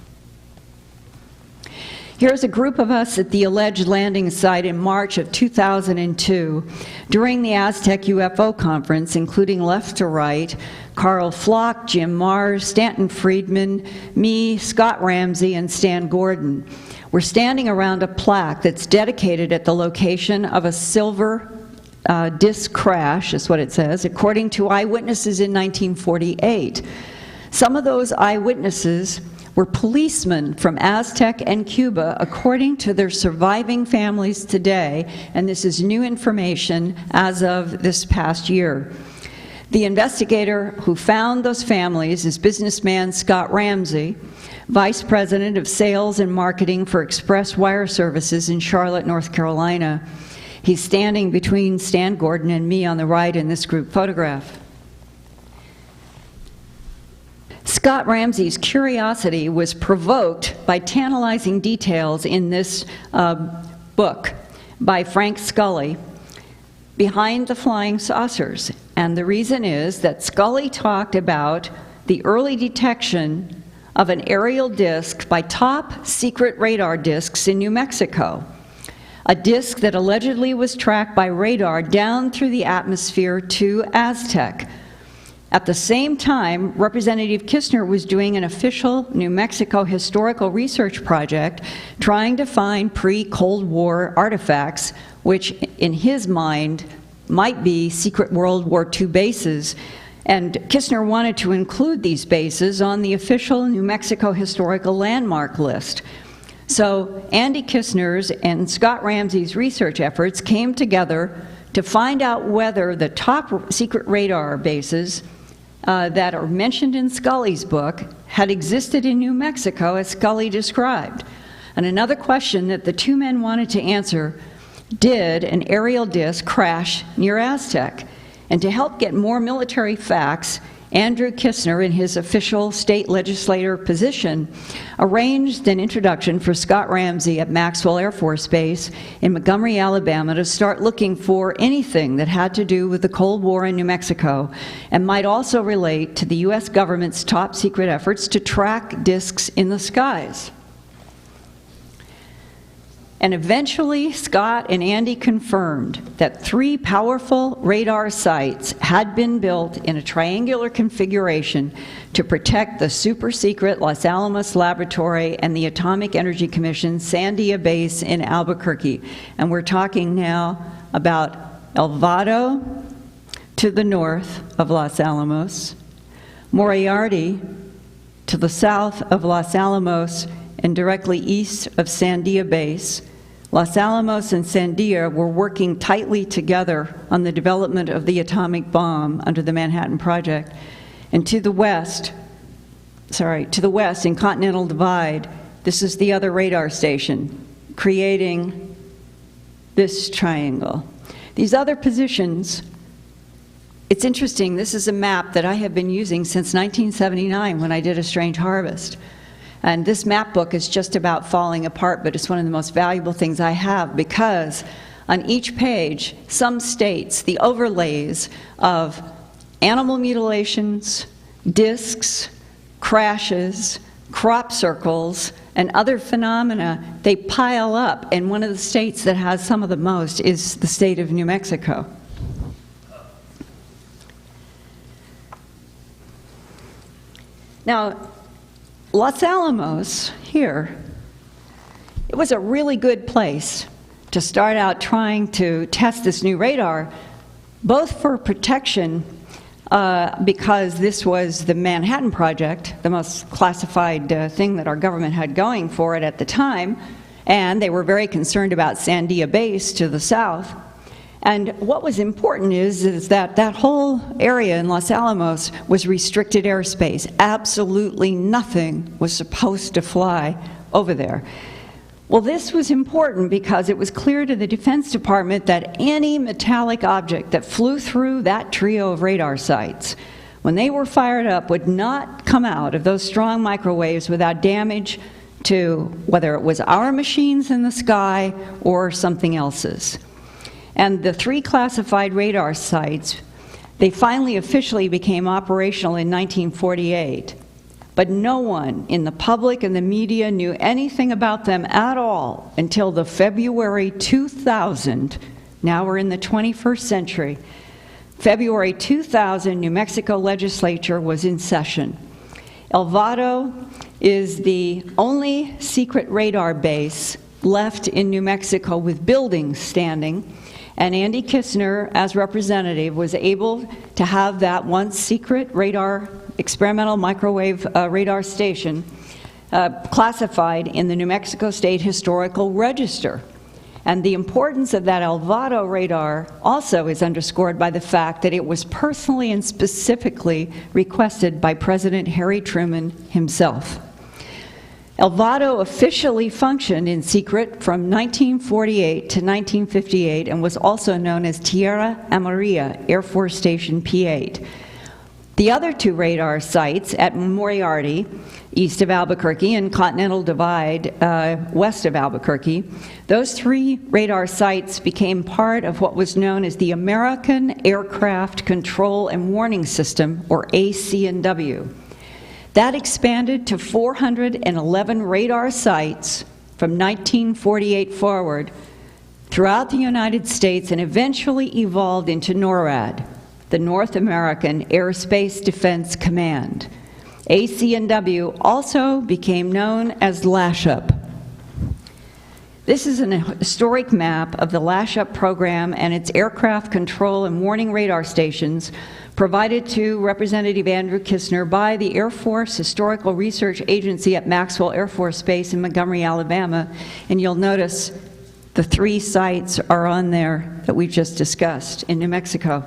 Here's a group of us at the alleged landing site in March of 2002 during the Aztec UFO conference, including left to right, Carl Flock, Jim Mars, Stanton Friedman, me, Scott Ramsey, and Stan Gordon. We're standing around a plaque that's dedicated at the location of a silver disc crash, is what it says, according to eyewitnesses in 1948. Some of those eyewitnesses were policemen from Aztec and Cuba, according to their surviving families today, and this is new information as of this past year. The investigator who found those families is businessman Scott Ramsey, Vice President of Sales and Marketing for Express Wire Services in Charlotte, North Carolina. He's standing between Stan Gordon and me on the right in this group photograph. Scott Ramsey's curiosity was provoked by tantalizing details in this book by Frank Scully, Behind the Flying Saucers. And the reason is that Scully talked about the early detection of an aerial disc by top secret radar discs in New Mexico, a disc that allegedly was tracked by radar down through the atmosphere to Aztec. At the same time, Representative Kistner was doing an official New Mexico historical research project trying to find pre-Cold War artifacts, which in his mind might be secret World War II bases. And Kistner wanted to include these bases on the official New Mexico historical landmark list. So Andy Kistner's and Scott Ramsey's research efforts came together to find out whether the top secret radar bases that are mentioned in Scully's book had existed in New Mexico as Scully described. And another question that the two men wanted to answer, did an aerial disc crash near Aztec? And to help get more military facts, Andrew Kistner, in his official state legislator position, arranged an introduction for Scott Ramsey at Maxwell Air Force Base in Montgomery, Alabama, to start looking for anything that had to do with the Cold War in New Mexico and might also relate to the U.S. government's top secret efforts to track discs in the skies. And eventually, Scott and Andy confirmed that 3 powerful radar sites had been built in a triangular configuration to protect the super-secret Los Alamos Laboratory and the Atomic Energy Commission's Sandia Base in Albuquerque. And we're talking now about El Vado to the north of Los Alamos, Moriarty to the south of Los Alamos and directly east of Sandia Base. Los Alamos and Sandia were working tightly together on the development of the atomic bomb under the Manhattan Project. And to the west in Continental Divide, this is the other radar station, creating this triangle. These other positions, it's interesting, this is a map that I have been using since 1979 when I did A Strange Harvest. And this map book is just about falling apart, but it's one of the most valuable things I have, because on each page, some states, the overlays of animal mutilations, discs, crashes, crop circles, and other phenomena, they pile up. And one of the states that has some of the most is the state of New Mexico. Now, Los Alamos here, it was a really good place to start out trying to test this new radar, both for protection, because this was the Manhattan Project, the most classified thing that our government had going for it at the time, and they were very concerned about Sandia Base to the south. And what was important is that that whole area in Los Alamos was restricted airspace. Absolutely nothing was supposed to fly over there. Well, this was important because it was clear to the Defense Department that any metallic object that flew through that trio of radar sites, when they were fired up, would not come out of those strong microwaves without damage to whether it was our machines in the sky or something else's. And the 3 classified radar sites, they finally officially became operational in 1948. But no one in the public and the media knew anything about them at all until the February 2000, now we're in the 21st century, February 2000 New Mexico legislature was in session. El Vado is the only secret radar base left in New Mexico with buildings standing. And Andy Kistner, as representative, was able to have that once secret radar, experimental microwave radar station classified in the New Mexico State Historical Register. And the importance of that El Vado radar also is underscored by the fact that it was personally and specifically requested by President Harry Truman himself. El Vado officially functioned in secret from 1948 to 1958 and was also known as Tierra Amarilla Air Force Station P8. The other 2 radar sites at Moriarty, east of Albuquerque, and Continental Divide, west of Albuquerque, those 3 radar sites became part of what was known as the American Aircraft Control and Warning System, or AC&W. That expanded to 411 radar sites from 1948 forward throughout the United States and eventually evolved into NORAD, the North American Airspace Defense Command. AC&W also became known as LASHUP. This is an historic map of the LASHUP program and its aircraft control and warning radar stations provided to Representative Andrew Kistner by the Air Force Historical Research Agency at Maxwell Air Force Base in Montgomery, Alabama. And you'll notice the 3 sites are on there that we've just discussed in New Mexico.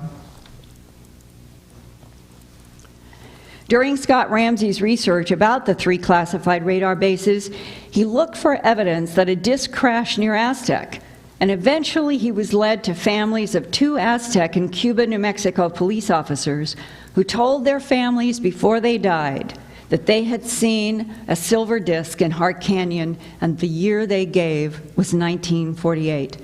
During Scott Ramsey's research about the 3 classified radar bases, he looked for evidence that a disk crashed near Aztec. And eventually he was led to families of 2 Aztec and Cuba, New Mexico police officers who told their families before they died that they had seen a silver disc in Hart Canyon, and the year they gave was 1948.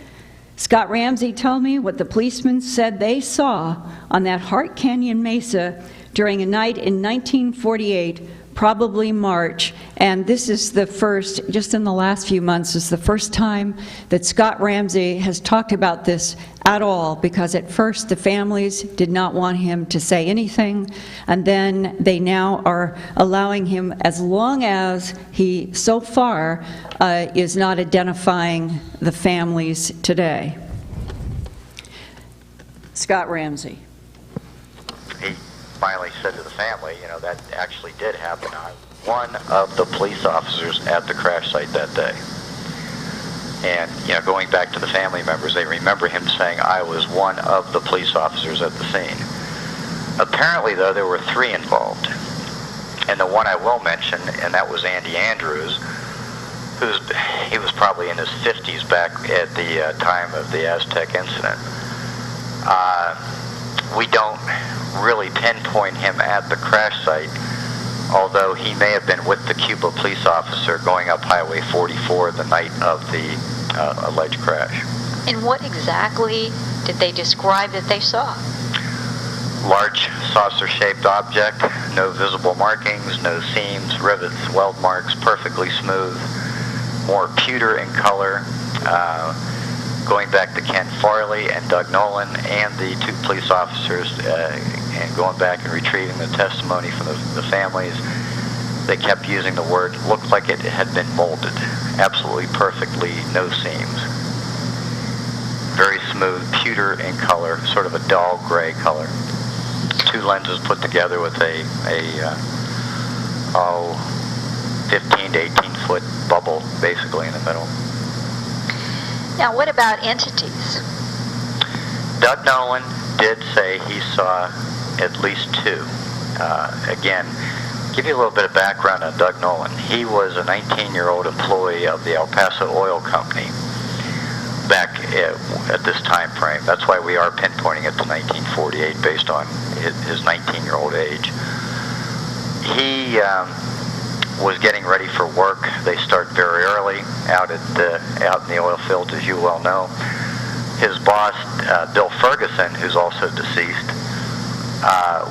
Scott Ramsey told me what the policemen said they saw on that Hart Canyon mesa during a night in 1948 probably March, and this is the first, just in the last few months, is the first time that Scott Ramsey has talked about this at all, because at first the families did not want him to say anything, and then they now are allowing him, as long as he, so far, is not identifying the families today. Scott Ramsey. He finally said to the family, you know, that actually did happen. I'm one of the police officers at the crash site that day. And, you know, going back to the family members, they remember him saying, I was one of the police officers at the scene. Apparently, though, there were 3 involved. And the one I will mention, and that was Andy Andrews, he was probably in his 50s back at the time of the Aztec incident. We don't really pinpoint him at the crash site, although he may have been with the Cuba police officer going up Highway 44 the night of the alleged crash. And what exactly did they describe that they saw? Large saucer-shaped object, no visible markings, no seams, rivets, weld marks, perfectly smooth, more pewter in color. Going back to Ken Farley and Doug Nolan and the 2 police officers, and going back and retrieving the testimony from the families, they kept using the word, looked like it had been molded. Absolutely perfectly, no seams. Very smooth, pewter in color, sort of a dull gray color. 2 lenses put together with a 15 to 18 foot bubble basically in the middle. Now, what about entities? Doug Nolan did say he saw at least 2. Again, give you a little bit of background on Doug Nolan. He was a 19-year-old employee of the El Paso Oil Company back at this time frame. That's why we are pinpointing it to 1948 based on his 19-year-old age. He was getting ready for work. They start very early out in the oil fields, as you well know. His boss, Bill Ferguson, who's also deceased,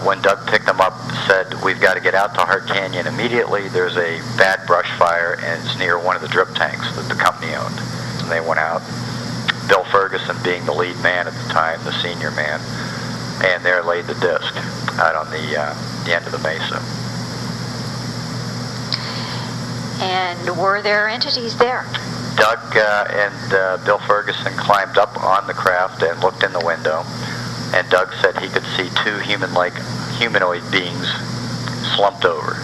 when Doug picked him up, said, we've got to get out to Hart Canyon immediately. There's a bad brush fire, and it's near one of the drip tanks that the company owned. And they went out. Bill Ferguson being the lead man at the time, the senior man, and there laid the disc out on the end of the mesa. And were there entities there? Doug and Bill Ferguson climbed up on the craft and looked in the window, and Doug said he could see 2 humanoid beings slumped over.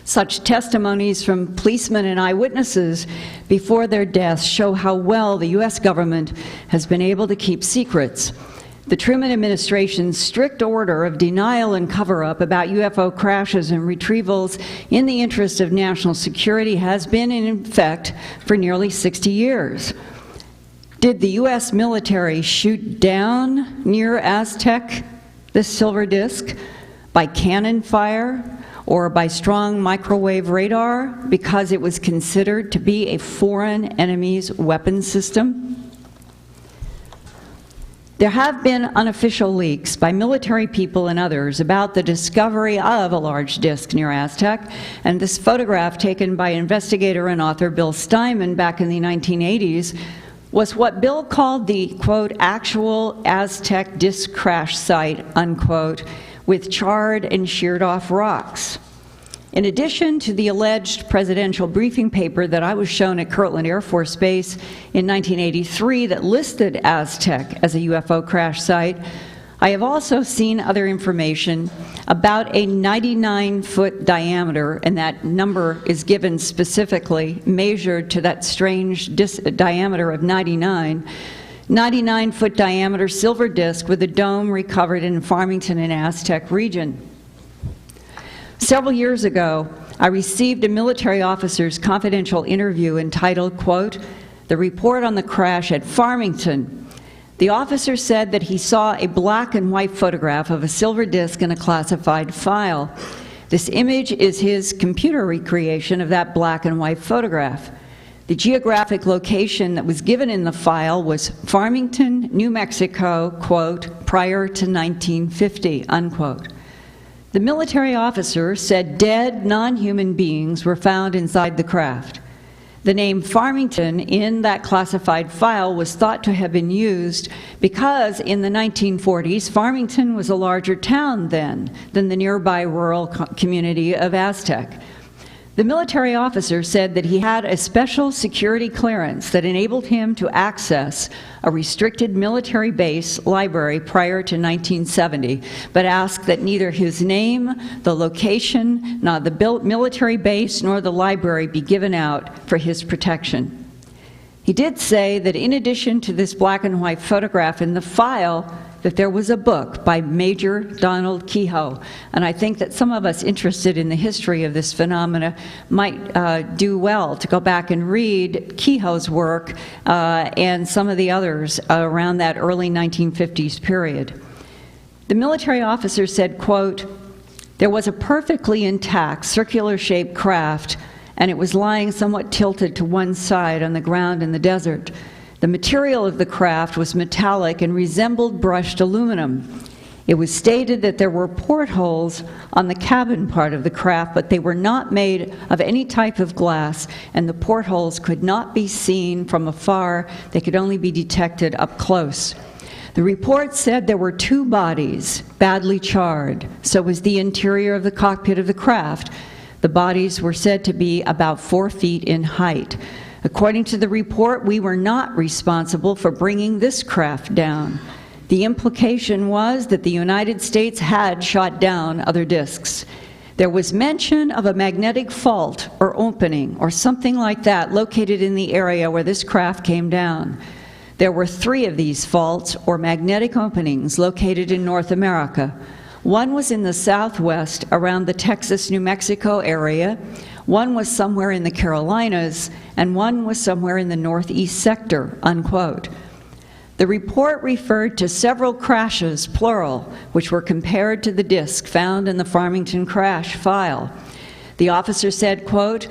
Such testimonies from policemen and eyewitnesses before their deaths show how well the U.S. government has been able to keep secrets. The Truman administration's strict order of denial and cover-up about UFO crashes and retrievals in the interest of national security has been in effect for nearly 60 years. Did the U.S. military shoot down near Aztec, this silver disk, by cannon fire or by strong microwave radar because it was considered to be a foreign enemy's weapon system? There have been unofficial leaks by military people and others about the discovery of a large disk near Aztec, and this photograph taken by investigator and author Bill Steinman back in the 1980s was what Bill called the, quote, actual Aztec disk crash site, unquote, with charred and sheared off rocks. In addition to the alleged presidential briefing paper that I was shown at Kirtland Air Force Base in 1983 that listed Aztec as a UFO crash site, I have also seen other information about a 99-foot diameter, and that number is given specifically, measured to that strange diameter of 99-foot diameter silver disk with a dome recovered in Farmington and Aztec region. Several years ago, I received a military officer's confidential interview entitled, quote, "The Report on the Crash at Farmington." The officer said that he saw a black and white photograph of a silver disk in a classified file. This image is his computer recreation of that black and white photograph. The geographic location that was given in the file was Farmington, New Mexico, quote, prior to 1950, unquote. The military officer said dead, non-human beings were found inside the craft. The name Farmington in that classified file was thought to have been used because in the 1940s, Farmington was a larger town then than the nearby rural community of Aztec. The military officer said that he had a special security clearance that enabled him to access a restricted military base library prior to 1970, but asked that neither his name, the location, nor the military base, nor the library be given out for his protection. He did say that in addition to this black and white photograph in the file, that there was a book by Major Donald Kehoe. And I think that some of us interested in the history of this phenomena might do well to go back and read Kehoe's work and some of the others around that early 1950s period. The military officer said, quote, "There was a perfectly intact circular-shaped craft, and it was lying somewhat tilted to one side on the ground in the desert. The material of the craft was metallic and resembled brushed aluminum. It was stated that there were portholes on the cabin part of the craft, but they were not made of any type of glass, and the portholes could not be seen from afar. They could only be detected up close. The report said there were 2 bodies, badly charred. So was the interior of the cockpit of the craft. The bodies were said to be about 4 feet in height. According to the report, we were not responsible for bringing this craft down. The implication was that the United States had shot down other discs. There was mention of a magnetic fault or opening or something like that located in the area where this craft came down. There were 3 of these faults or magnetic openings located in North America. One was in the southwest around the Texas-New Mexico area, one was somewhere in the Carolinas, and one was somewhere in the northeast sector," unquote. The report referred to several crashes, plural, which were compared to the disc found in the Farmington crash file. The officer said, quote,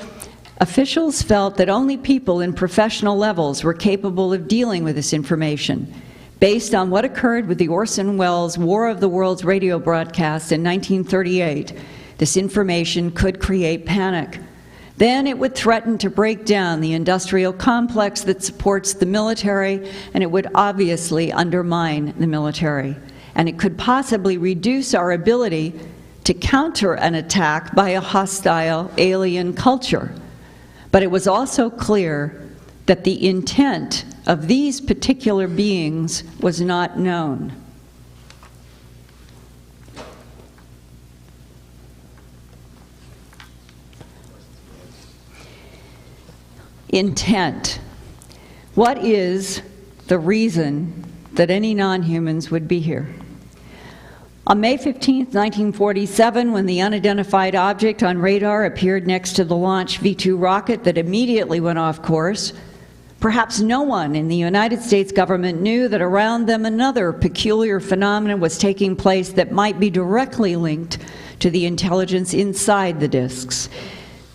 "Officials felt that only people in professional levels were capable of dealing with this information. Based on what occurred with the Orson Welles War of the Worlds radio broadcast in 1938, this information could create panic. Then it would threaten to break down the industrial complex that supports the military, and it would obviously undermine the military. And it could possibly reduce our ability to counter an attack by a hostile alien culture. But it was also clear that the intent of these particular beings was not known." Intent. What is the reason that any non-humans would be here? On May 15, 1947, when the unidentified object on radar appeared next to the launch V-2 rocket that immediately went off course, perhaps no one in the United States government knew that around them another peculiar phenomenon was taking place that might be directly linked to the intelligence inside the discs.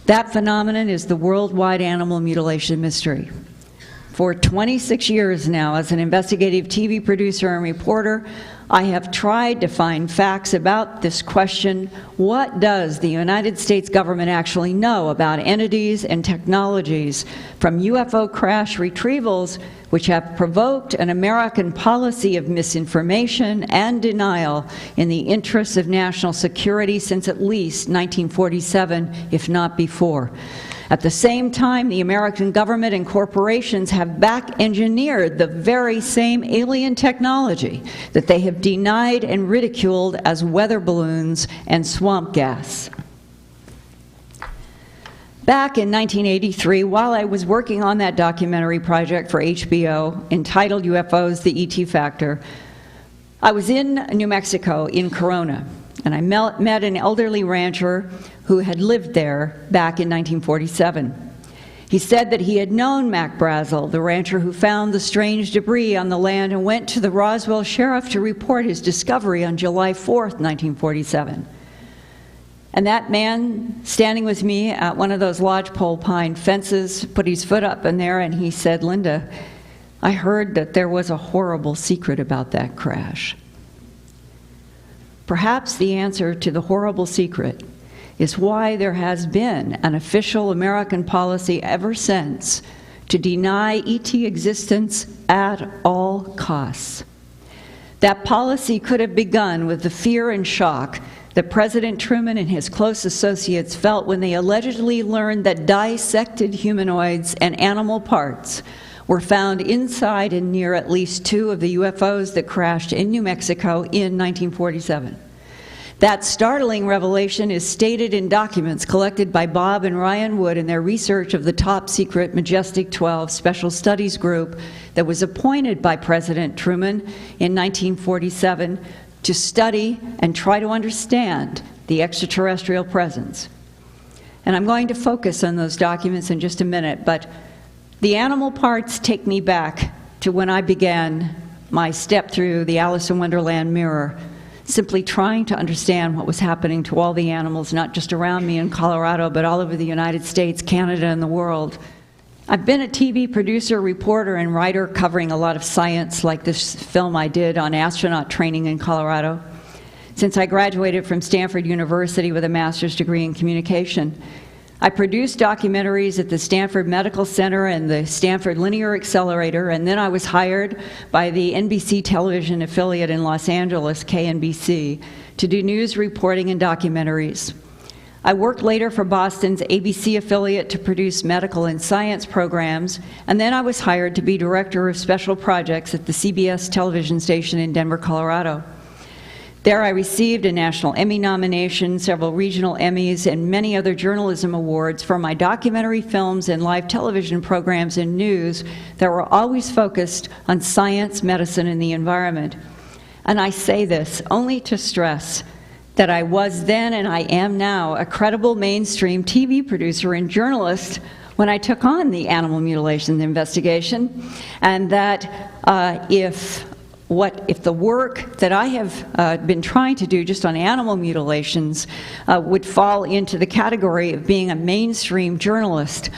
That phenomenon is the worldwide animal mutilation mystery. For 26 years now, as an investigative TV producer and reporter, I have tried to find facts about this question: what does the United States government actually know about entities and technologies from UFO crash retrievals which have provoked an American policy of misinformation and denial in the interests of national security since at least 1947, if not before? At the same time, the American government and corporations have back-engineered the very same alien technology that they have denied and ridiculed as weather balloons and swamp gas. Back in 1983, while I was working on that documentary project for HBO entitled UFOs, the ET Factor, I was in New Mexico, in Corona, and I met an elderly rancher who had lived there back in 1947. He said that he had known Mac Brazel, the rancher who found the strange debris on the land, and went to the Roswell sheriff to report his discovery on July 4th, 1947. And that man standing with me at one of those lodgepole pine fences put his foot up in there and he said, "Linda, I heard that there was a horrible secret about that crash." Perhaps the answer to the horrible secret is why there has been an official American policy ever since to deny ET existence at all costs. That policy could have begun with the fear and shock that President Truman and his close associates felt when they allegedly learned that dissected humanoids and animal parts were found inside and near at least 2 of the UFOs that crashed in New Mexico in 1947. That startling revelation is stated in documents collected by Bob and Ryan Wood in their research of the top-secret Majestic 12 Special Studies Group that was appointed by President Truman in 1947 to study and try to understand the extraterrestrial presence. And I'm going to focus on those documents in just a minute, but the animal parts take me back to when I began my step through the Alice in Wonderland mirror, simply trying to understand what was happening to all the animals, not just around me in Colorado, but all over the United States, Canada, and the world. I've been a TV producer, reporter, and writer covering a lot of science, like this film I did on astronaut training in Colorado, since I graduated from Stanford University with a master's degree in communication. I produced documentaries at the Stanford Medical Center and the Stanford Linear Accelerator, and then I was hired by the NBC television affiliate in Los Angeles, KNBC, to do news reporting and documentaries. I worked later for Boston's ABC affiliate to produce medical and science programs, and then I was hired to be director of special projects at the CBS television station in Denver, Colorado. There I received a National Emmy nomination, several regional Emmys, and many other journalism awards for my documentary films and live television programs and news that were always focused on science, medicine, and the environment. And I say this only to stress that I was then and I am now a credible mainstream TV producer and journalist when I took on the animal mutilation investigation, and that if the work that I have been trying to do just on animal mutilations would fall into the category of being a mainstream journalist,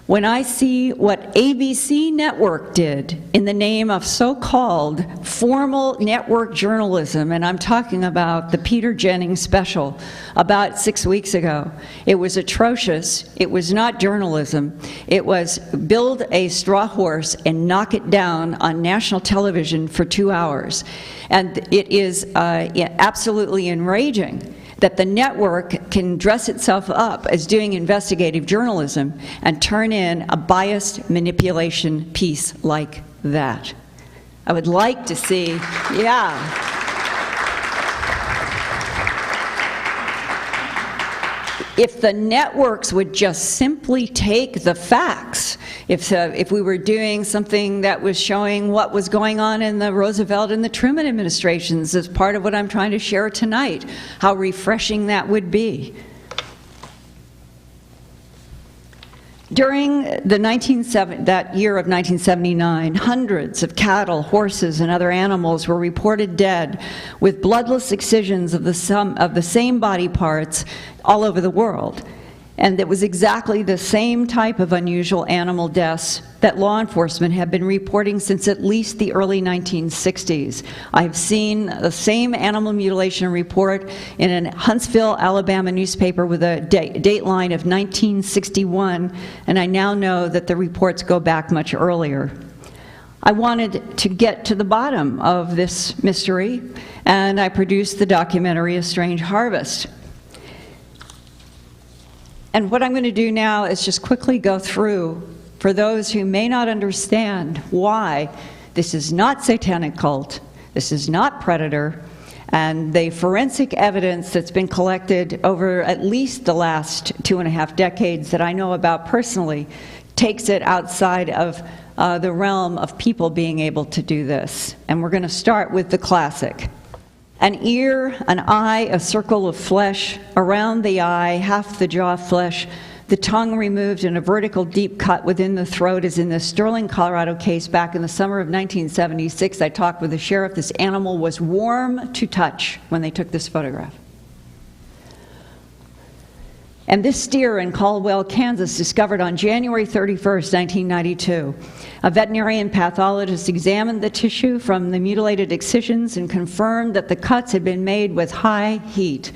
when I see what ABC Network did in the name of so-called formal network journalism, and I'm talking about the Peter Jennings special about 6 weeks ago, it was atrocious. It was not journalism. It was build a straw horse and knock it down on national television for 2 hours. And it is absolutely enraging that the network can dress itself up as doing investigative journalism and turn in a biased manipulation piece like that. I would like to see, yeah. If the networks would just simply take the facts, if we were doing something that was showing what was going on in the Roosevelt and the Truman administrations as part of what I'm trying to share tonight, how refreshing that would be. During that year of 1979, hundreds of cattle, horses, and other animals were reported dead with bloodless excisions of the same body parts all over the world. And it was exactly the same type of unusual animal deaths that law enforcement had been reporting since at least the early 1960s. I've seen the same animal mutilation report in a Huntsville, Alabama newspaper with a date line of 1961, and I now know that the reports go back much earlier. I wanted to get to the bottom of this mystery, and I produced the documentary A Strange Harvest. And what I'm going to do now is just quickly go through, for those who may not understand why this is not satanic cult, this is not predator, and the forensic evidence that's been collected over at least the last 2.5 decades that I know about personally takes it outside of the realm of people being able to do this. And we're going to start with the classic. An ear, an eye, a circle of flesh, around the eye, half the jaw flesh, the tongue removed and a vertical deep cut within the throat, as in the Sterling, Colorado case back in the summer of 1976. I talked with the sheriff. This animal was warm to touch when they took this photograph. And this steer in Caldwell, Kansas, discovered on January 31st, 1992. A veterinarian pathologist examined the tissue from the mutilated excisions and confirmed that the cuts had been made with high heat.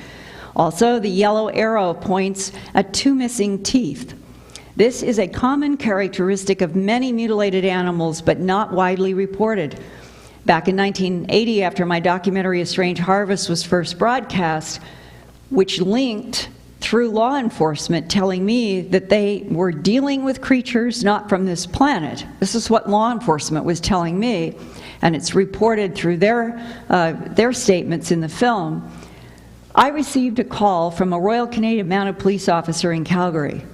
Also, the yellow arrow points at 2 missing teeth. This is a common characteristic of many mutilated animals, but not widely reported. Back in 1980, after my documentary A Strange Harvest was first broadcast, which linked through law enforcement telling me that they were dealing with creatures not from this planet. This is what law enforcement was telling me, and it's reported through their statements in the film. I received a call from a Royal Canadian Mounted Police officer in Calgary.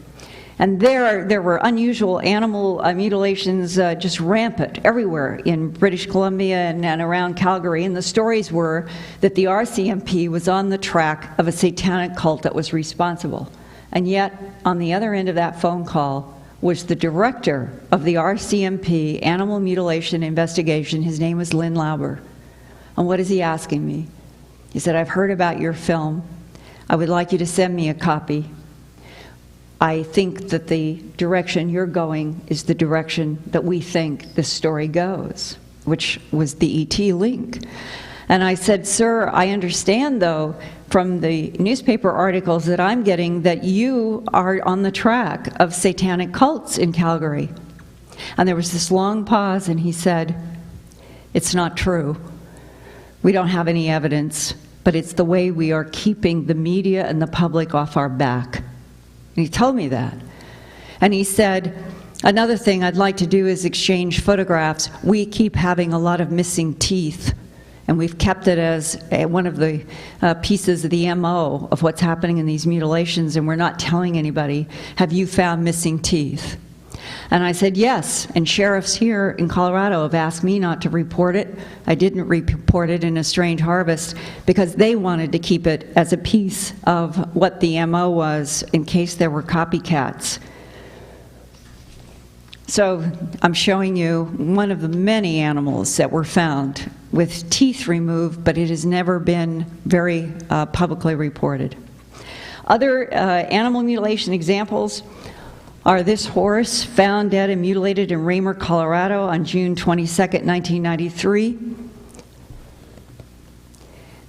And there were unusual animal mutilations just rampant everywhere in British Columbia and around Calgary. And the stories were that the RCMP was on the track of a satanic cult that was responsible. And yet, on the other end of that phone call was the director of the RCMP Animal Mutilation Investigation. His name was Lynn Lauber. And what is he asking me? He said, "I've heard about your film. I would like you to send me a copy. I think that the direction you're going is the direction that we think this story goes," which was the ET link. And I said, "Sir, I understand, though, from the newspaper articles that I'm getting that you are on the track of satanic cults in Calgary." And there was this long pause, and he said, "It's not true. We don't have any evidence, but it's the way we are keeping the media and the public off our back." And he told me that. And he said, "Another thing I'd like to do is exchange photographs. We keep having a lot of missing teeth, and we've kept it as one of the pieces of the MO of what's happening in these mutilations, and we're not telling anybody. Have you found missing teeth?" And I said, "Yes, and sheriffs here in Colorado have asked me not to report it. I didn't report it in A Strange Harvest because they wanted to keep it as a piece of what the MO was in case there were copycats." So I'm showing you one of the many animals that were found with teeth removed, but it has never been very publicly reported. Other animal mutilation examples are this horse found dead and mutilated in Raymer, Colorado on June 22nd, 1993.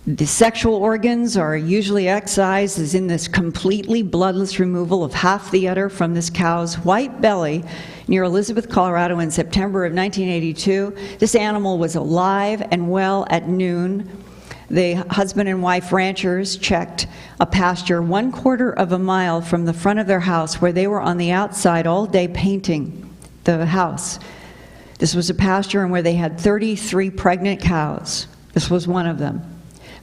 The sexual organs are usually excised as in this completely bloodless removal of half the udder from this cow's white belly near Elizabeth, Colorado in September of 1982. This animal was alive and well at noon. The husband and wife ranchers checked a pasture 1/4 of a mile from the front of their house where they were on the outside all day painting the house. This was a pasture and where they had 33 pregnant cows. This was one of them.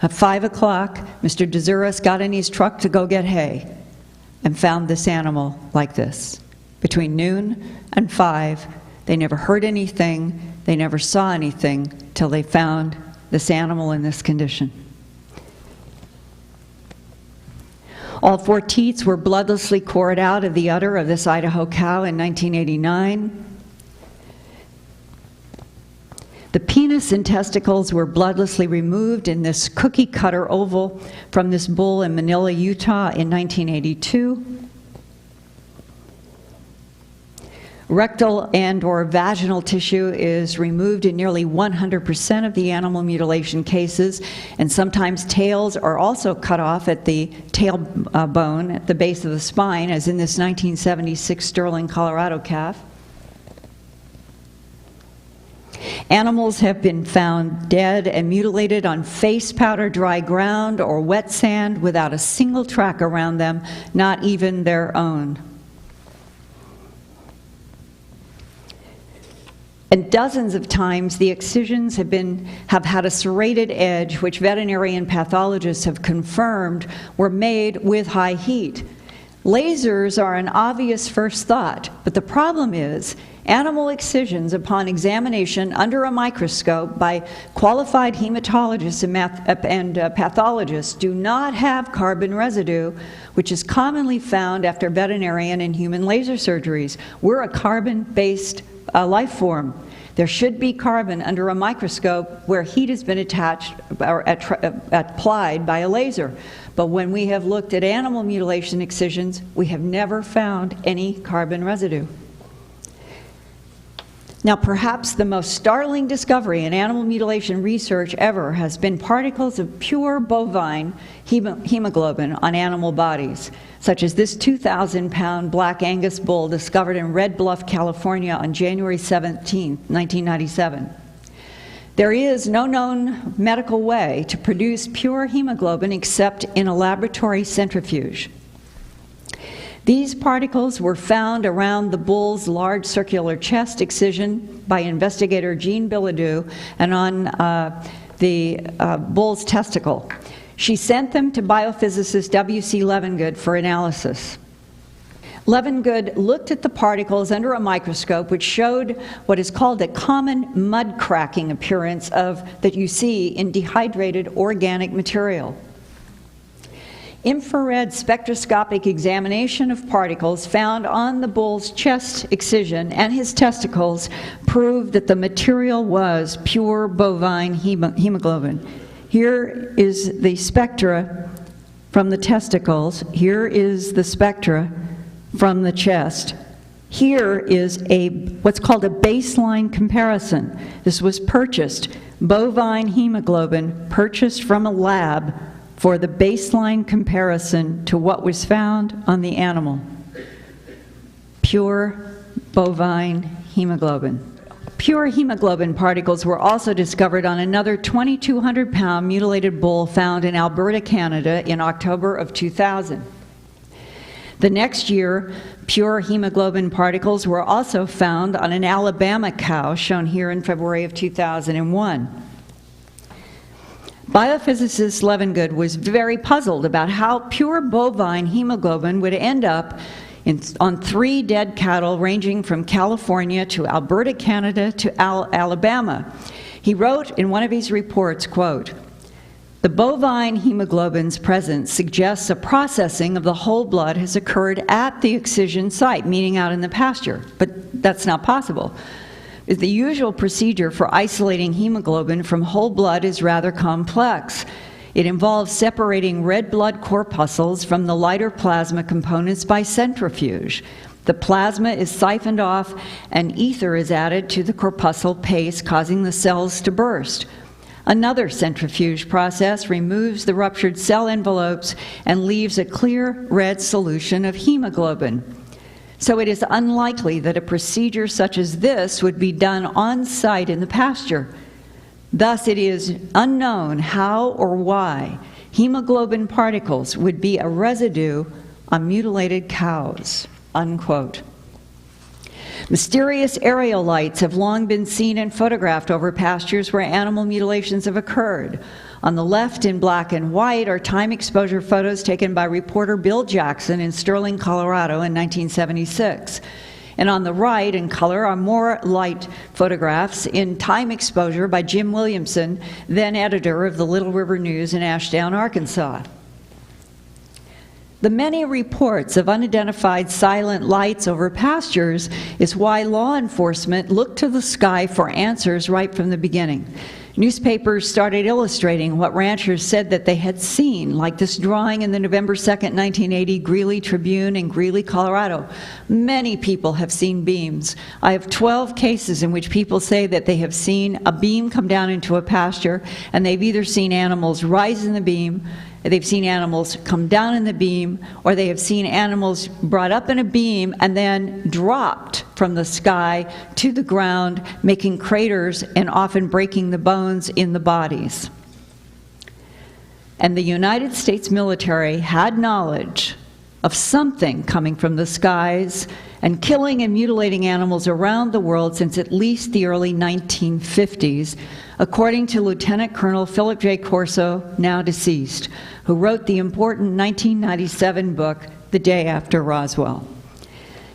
At 5 o'clock, Mr. DeZuris got in his truck to go get hay and found this animal like this. Between noon and 5, they never heard anything, they never saw anything till they found this animal in this condition. All 4 teats were bloodlessly cored out of the udder of this Idaho cow in 1989. The penis and testicles were bloodlessly removed in this cookie cutter oval from this bull in Manila, Utah in 1982. Rectal and or vaginal tissue is removed in nearly 100% of the animal mutilation cases, and sometimes tails are also cut off at the tailbone at the base of the spine, as in this 1976 Sterling, Colorado calf. Animals have been found dead and mutilated on face powder, dry ground, or wet sand without a single track around them, not even their own. And dozens of times the excisions have had a serrated edge, which veterinarian pathologists have confirmed were made with high heat. Lasers are an obvious first thought, but the problem is animal excisions upon examination under a microscope by qualified hematologists and pathologists do not have carbon residue, which is commonly found after veterinarian and human laser surgeries. We're a carbon-based life form. There should be carbon under a microscope where heat has been attached or applied by a laser. But when we have looked at animal mutilation excisions, we have never found any carbon residue. Now, perhaps the most startling discovery in animal mutilation research ever has been particles of pure bovine hemoglobin on animal bodies, such as this 2,000-pound Black Angus bull discovered in Red Bluff, California on January 17, 1997. There is no known medical way to produce pure hemoglobin except in a laboratory centrifuge. These particles were found around the bull's large circular chest excision by investigator Jean Bilodeau and on the bull's testicle. She sent them to biophysicist W.C. Levengood for analysis. Levengood looked at the particles under a microscope, which showed what is called a common mud cracking appearance that you see in dehydrated organic material. Infrared spectroscopic examination of particles found on the bull's chest excision and his testicles proved that the material was pure bovine hemoglobin. Here is the spectra from the testicles. Here is the spectra from the chest. Here is what's called a baseline comparison. This was bovine hemoglobin purchased from a lab for the baseline comparison to what was found on the animal. Pure bovine hemoglobin. Pure hemoglobin particles were also discovered on another 2,200-pound mutilated bull found in Alberta, Canada in October of 2000. The next year, pure hemoglobin particles were also found on an Alabama cow shown here in February of 2001. Biophysicist Levengood was very puzzled about how pure bovine hemoglobin would end up on 3 dead cattle ranging from California to Alberta, Canada to Alabama. He wrote in one of his reports, quote, "The bovine hemoglobin's presence suggests a processing of the whole blood has occurred at the excision site," meaning out in the pasture, but that's not possible. The usual procedure for isolating hemoglobin from whole blood is rather complex. It involves separating red blood corpuscles from the lighter plasma components by centrifuge. The plasma is siphoned off and ether is added to the corpuscle paste, causing the cells to burst. Another centrifuge process removes the ruptured cell envelopes and leaves a clear red solution of hemoglobin. So it is unlikely that a procedure such as this would be done on site in the pasture. Thus, it is unknown how or why hemoglobin particles would be a residue on mutilated cows, unquote. Mysterious aerial lights have long been seen and photographed over pastures where animal mutilations have occurred. On the left, in black and white, are time exposure photos taken by reporter Bill Jackson in Sterling, Colorado in 1976. And on the right, in color, are more light photographs in time exposure by Jim Williamson, then editor of the Little River News in Ashdown, Arkansas. The many reports of unidentified silent lights over pastures is why law enforcement looked to the sky for answers right from the beginning. Newspapers started illustrating what ranchers said that they had seen, like this drawing in the November 2nd, 1980 Greeley Tribune in Greeley, Colorado. Many people have seen beams. I have 12 cases in which people say that they have seen a beam come down into a pasture, and they've either seen animals rise in the beam, they've seen animals come down in the beam, or they have seen animals brought up in a beam and then dropped from the sky to the ground, making craters and often breaking the bones in the bodies. And the United States military had knowledge of something coming from the skies and killing and mutilating animals around the world since at least the early 1950s, according to Lieutenant Colonel Philip J. Corso, now deceased, who wrote the important 1997 book, The Day After Roswell.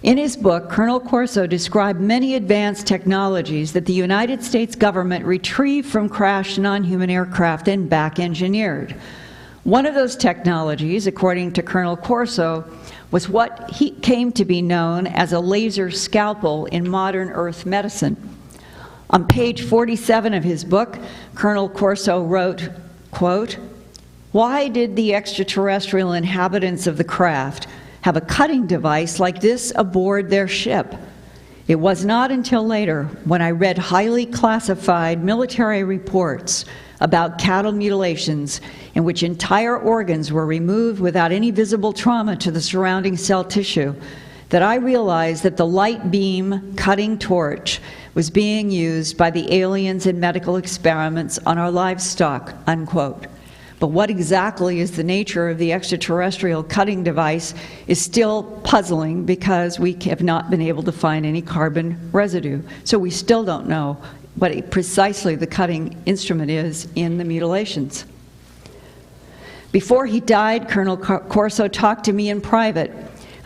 In his book, Colonel Corso described many advanced technologies that the United States government retrieved from crashed non-human aircraft and back-engineered. One of those technologies, according to Colonel Corso, was what came to be known as a laser scalpel in modern earth medicine. On page 47 of his book, Colonel Corso wrote, quote, "Why did the extraterrestrial inhabitants of the craft have a cutting device like this aboard their ship? It was not until later, when I read highly classified military reports about cattle mutilations in which entire organs were removed without any visible trauma to the surrounding cell tissue, that I realized that the light beam cutting torch was being used by the aliens in medical experiments on our livestock," unquote. But what exactly is the nature of the extraterrestrial cutting device is still puzzling, because we have not been able to find any carbon residue. So we still don't know what precisely the cutting instrument is in the mutilations. Before he died, Colonel Corso talked to me in private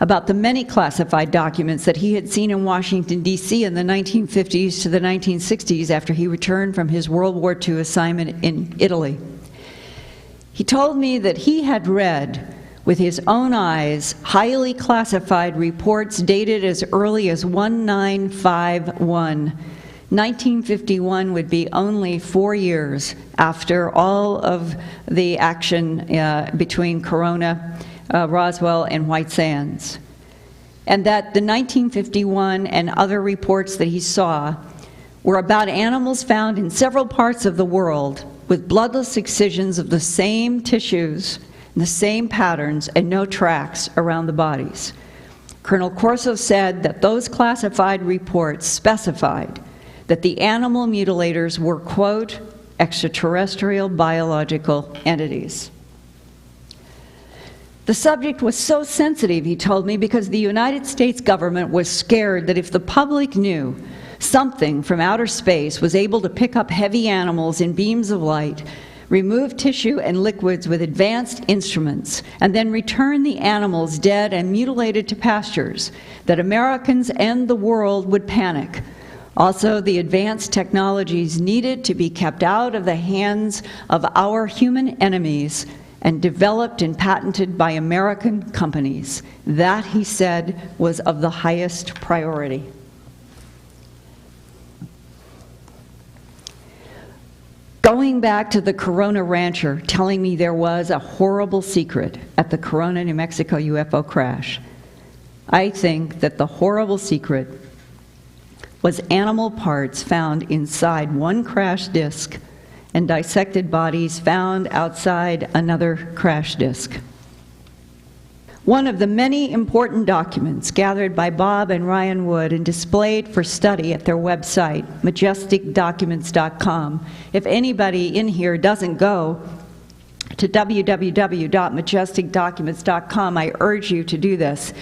about the many classified documents that he had seen in Washington, D.C. in the 1950s to the 1960s after he returned from his World War II assignment in Italy. He told me that he had read with his own eyes highly classified reports dated as early as 1951. 1951 would be only 4 years after all of the action between Corona, Roswell, and White Sands. And that the 1951 and other reports that he saw were about animals found in several parts of the world with bloodless excisions of the same tissues, the same patterns, and no tracks around the bodies. Colonel Corso said that those classified reports specified that the animal mutilators were, quote, extraterrestrial biological entities. The subject was so sensitive, he told me, because the United States government was scared that if the public knew something from outer space was able to pick up heavy animals in beams of light, remove tissue and liquids with advanced instruments, and then return the animals dead and mutilated to pastures, that Americans and the world would panic. Also, the advanced technologies needed to be kept out of the hands of our human enemies and developed and patented by American companies. That, he said, was of the highest priority. Going back to the Corona rancher telling me there was a horrible secret at the Corona, New Mexico UFO crash, I think that the horrible secret was animal parts found inside one crash disk and dissected bodies found outside another crash disk. One of the many important documents gathered by Bob and Ryan Wood and displayed for study at their website, majesticdocuments.com. If anybody in here doesn't go to www.majesticdocuments.com, I urge you to do this.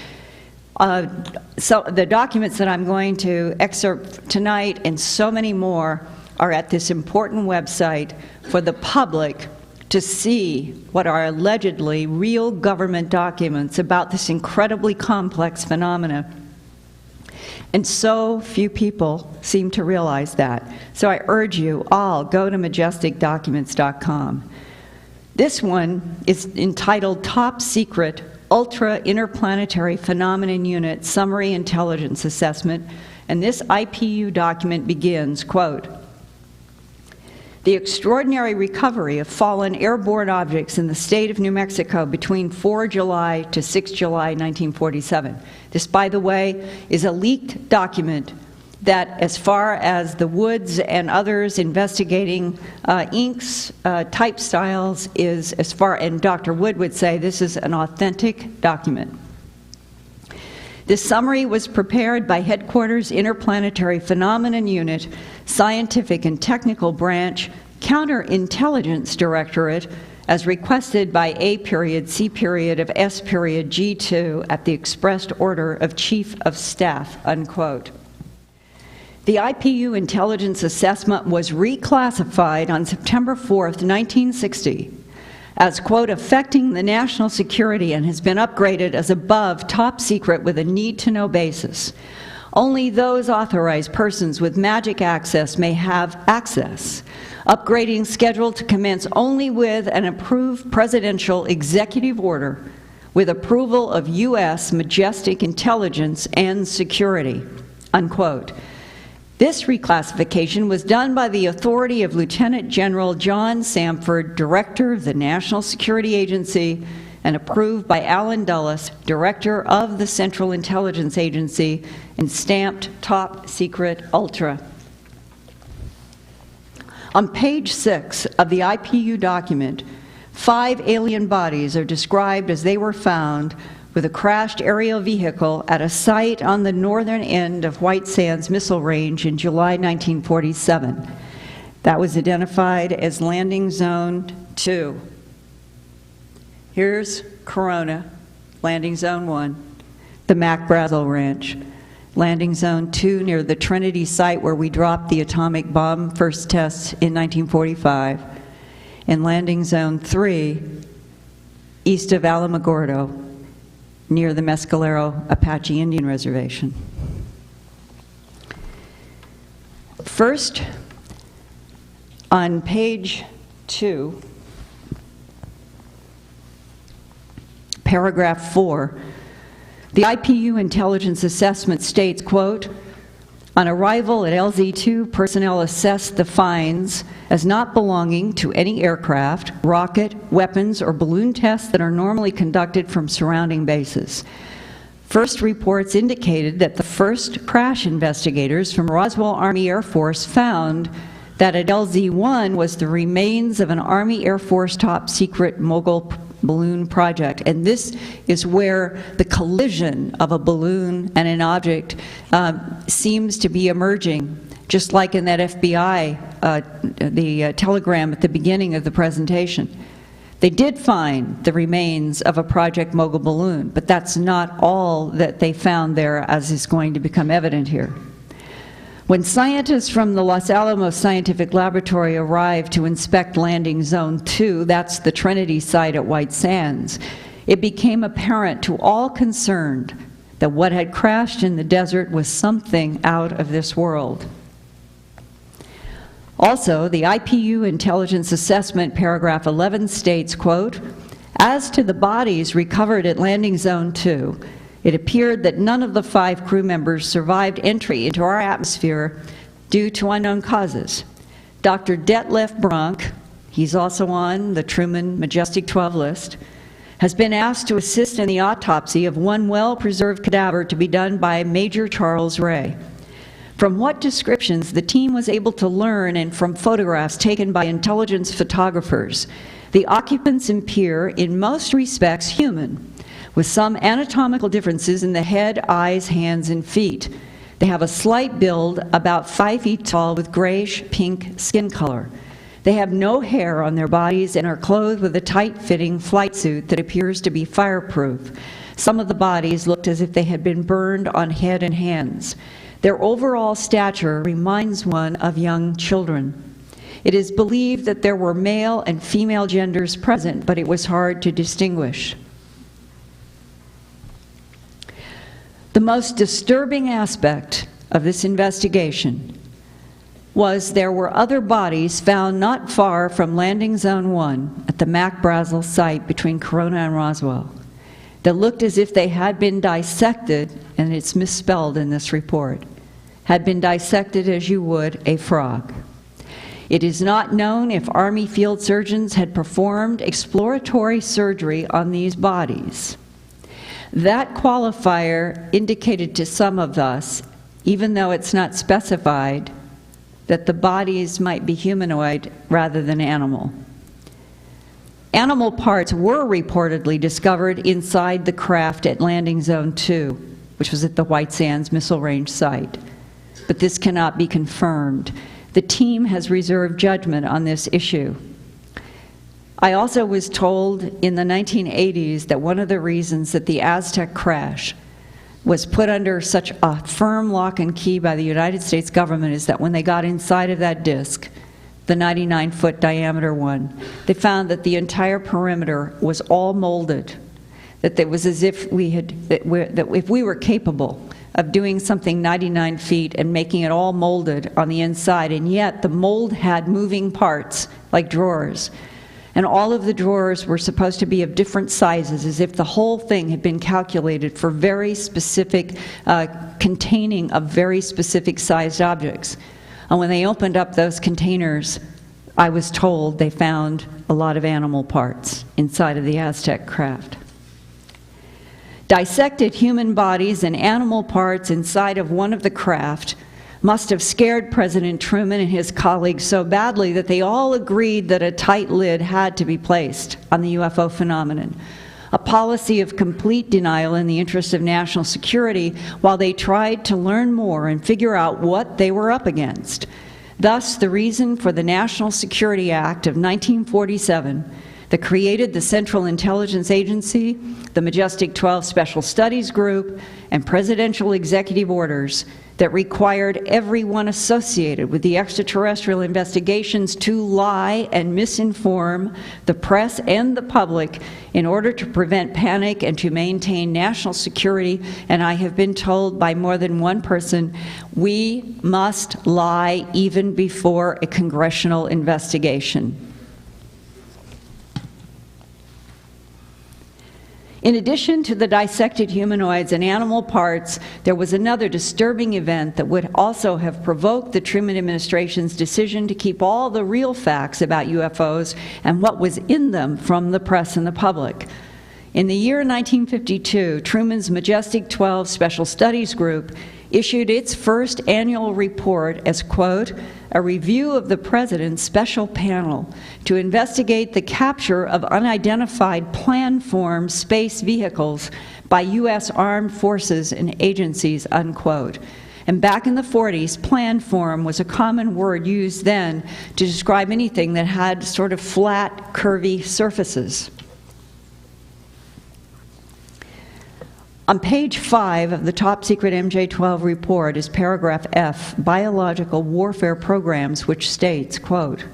So the documents that I'm going to excerpt tonight and so many more are at this important website for the public to see what are allegedly real government documents about this incredibly complex phenomena. And so few people seem to realize that. So I urge you all, go to majesticdocuments.com. This one is entitled Top Secret Ultra Interplanetary Phenomenon Unit Summary Intelligence Assessment, and this IPU document begins, quote, "The extraordinary recovery of fallen airborne objects in the state of New Mexico between 4 July to 6 July 1947. This, by the way, is a leaked document that, as far as the Woods and others investigating inks, type styles, is as far, and Dr. Wood would say this is an authentic document. This summary was prepared by Headquarters Interplanetary Phenomenon Unit, Scientific and Technical Branch, Counterintelligence Directorate, as requested by A period, C period of S period G2 at the expressed order of Chief of Staff," unquote. The IPU intelligence assessment was reclassified on September 4th, 1960, as, quote, affecting the national security, and has been upgraded as above top secret with a need-to-know basis. Only those authorized persons with magic access may have access. Upgrading scheduled to commence only with an approved presidential executive order with approval of U.S. Majestic Intelligence and Security, unquote. This reclassification was done by the authority of Lieutenant General John Samford, Director of the National Security Agency, and approved by Alan Dulles, Director of the Central Intelligence Agency, and stamped Top Secret Ultra. On page 6 of the IPU document, 5 alien bodies are described as they were found with a crashed aerial vehicle at a site on the northern end of White Sands Missile Range in July 1947. That was identified as Landing Zone 2. Here's Corona, Landing Zone 1, the Mac Brazel Ranch, Landing Zone 2 near the Trinity site where we dropped the atomic bomb first tests in 1945, and Landing Zone 3 east of Alamogordo near the Mescalero Apache Indian Reservation. First, on page 2, paragraph 4, the IPU intelligence assessment states, quote, on arrival at LZ2, personnel assessed the finds as not belonging to any aircraft, rocket, weapons, or balloon tests that are normally conducted from surrounding bases. First reports indicated that the first crash investigators from Roswell Army Air Force found that at LZ1 was the remains of an Army Air Force top secret mogul balloon project, and this is where the collision of a balloon and an object seems to be emerging, just like in that FBI, the telegram at the beginning of the presentation. They did find the remains of a Project Mogul balloon, but that's not all that they found there, as is going to become evident here. When scientists from the Los Alamos Scientific Laboratory arrived to inspect Landing Zone 2, that's the Trinity site at White Sands, it became apparent to all concerned that what had crashed in the desert was something out of this world. Also, the IPU Intelligence Assessment, paragraph 11 states, quote, as to the bodies recovered at Landing Zone 2, it appeared that none of the 5 crew members survived entry into our atmosphere due to unknown causes. Dr. Detlef Bronk, he's also on the Truman Majestic 12 list, has been asked to assist in the autopsy of one well-preserved cadaver to be done by Major Charles Ray. From what descriptions the team was able to learn and from photographs taken by intelligence photographers, the occupants appear in most respects human, with some anatomical differences in the head, eyes, hands, and feet. They have a slight build, about 5 feet tall, with grayish-pink skin color. They have no hair on their bodies and are clothed with a tight-fitting flight suit that appears to be fireproof. Some of the bodies looked as if they had been burned on head and hands. Their overall stature reminds one of young children. It is believed that there were male and female genders present, but it was hard to distinguish. The most disturbing aspect of this investigation was there were other bodies found not far from Landing Zone 1 at the Mac Brazel site between Corona and Roswell that looked as if they had been dissected, and it's misspelled in this report, had been dissected as you would a frog. It is not known if Army field surgeons had performed exploratory surgery on these bodies. That qualifier indicated to some of us, even though it's not specified, that the bodies might be humanoid rather than animal. Animal parts were reportedly discovered inside the craft at Landing Zone 2, which was at the White Sands Missile Range site, but this cannot be confirmed. The team has reserved judgment on this issue. I also was told in the 1980s that one of the reasons that the Aztec crash was put under such a firm lock and key by the United States government is that when they got inside of that disk, the 99-foot diameter one, they found that the entire perimeter was all molded, that it was as if we had, that if we were capable of doing something 99 feet and making it all molded on the inside, and yet the mold had moving parts like drawers. And all of the drawers were supposed to be of different sizes, as if the whole thing had been calculated for very specific, containing of very specific sized objects. And when they opened up those containers, I was told they found a lot of animal parts inside of the Aztec craft. Dissected human bodies and animal parts inside of one of the craft must have scared President Truman and his colleagues so badly that they all agreed that a tight lid had to be placed on the UFO phenomenon, a policy of complete denial in the interest of national security while they tried to learn more and figure out what they were up against. Thus, the reason for the National Security Act of 1947 that created the Central Intelligence Agency, the Majestic 12 Special Studies Group, and presidential executive orders that required everyone associated with the extraterrestrial investigations to lie and misinform the press and the public in order to prevent panic and to maintain national security. And I have been told by more than one person, we must lie even before a congressional investigation. In addition to the dissected humanoids and animal parts, there was another disturbing event that would also have provoked the Truman administration's decision to keep all the real facts about UFOs and what was in them from the press and the public. In the year 1952, Truman's Majestic 12 Special Studies Group issued its first annual report as, quote, a review of the President's special panel to investigate the capture of unidentified plan-form space vehicles by U.S. armed forces and agencies, unquote. And back in the 40s, plan-form was a common word used then to describe anything that had sort of flat, curvy surfaces. On page 5 of the top secret MJ-12 report is paragraph F, Biological Warfare Programs, which states, quote,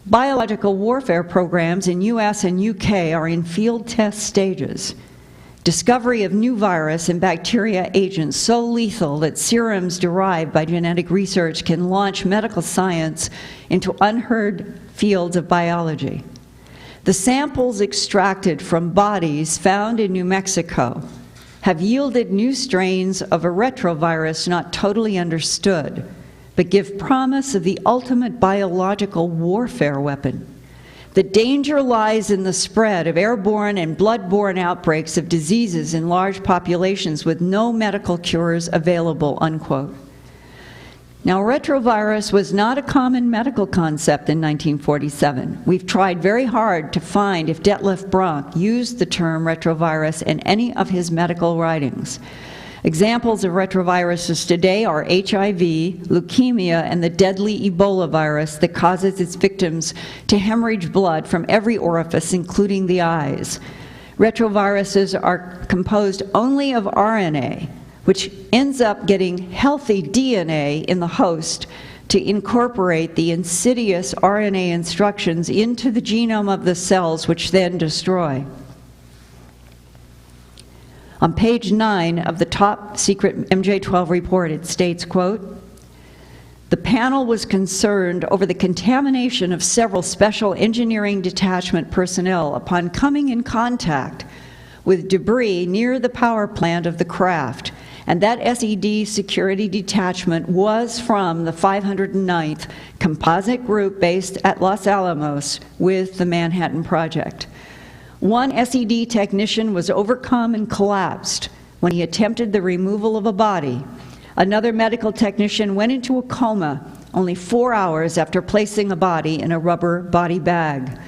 biological warfare programs in US and UK are in field test stages. Discovery of new virus and bacteria agents so lethal that serums derived by genetic research can launch medical science into unheard fields of biology. The samples extracted from bodies found in New Mexico have yielded new strains of a retrovirus not totally understood, but give promise of the ultimate biological warfare weapon. The danger lies in the spread of airborne and blood-borne outbreaks of diseases in large populations with no medical cures available, unquote. Now, retrovirus was not a common medical concept in 1947. We've tried very hard to find if Detlef Bronk used the term retrovirus in any of his medical writings. Examples of retroviruses today are HIV, leukemia, and the deadly Ebola virus that causes its victims to hemorrhage blood from every orifice, including the eyes. Retroviruses are composed only of RNA, which ends up getting healthy DNA in the host to incorporate the insidious RNA instructions into the genome of the cells, which then destroy. On page 9 of the top secret MJ-12 report, it states, quote, the panel was concerned over the contamination of several special engineering detachment personnel upon coming in contact with debris near the power plant of the craft, and that SED security detachment was from the 509th Composite Group based at Los Alamos with the Manhattan Project. One SED technician was overcome and collapsed when he attempted the removal of a body. Another medical technician went into a coma only 4 hours after placing a body in a rubber body bag.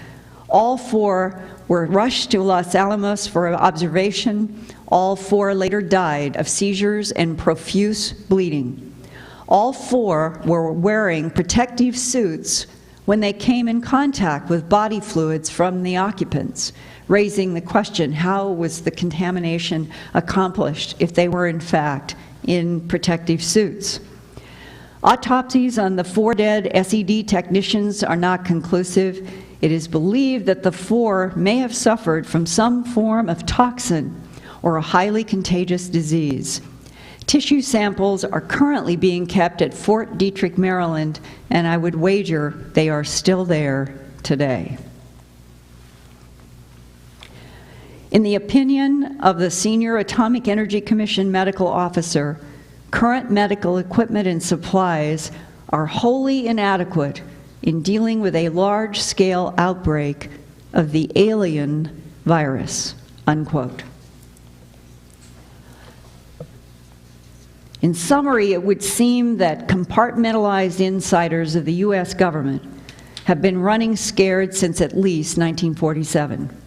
All 4 were rushed to Los Alamos for observation. All 4 later died of seizures and profuse bleeding. All 4 were wearing protective suits when they came in contact with body fluids from the occupants, raising the question, how was the contamination accomplished if they were in fact in protective suits? Autopsies on the 4 dead SED technicians are not conclusive. It is believed that the 4 may have suffered from some form of toxin or a highly contagious disease. Tissue samples are currently being kept at Fort Detrick, Maryland, and I would wager they are still there today. In the opinion of the Senior Atomic Energy Commission medical officer, current medical equipment and supplies are wholly inadequate in dealing with a large-scale outbreak of the alien virus, unquote. In summary, it would seem that compartmentalized insiders of the U.S. government have been running scared since at least 1947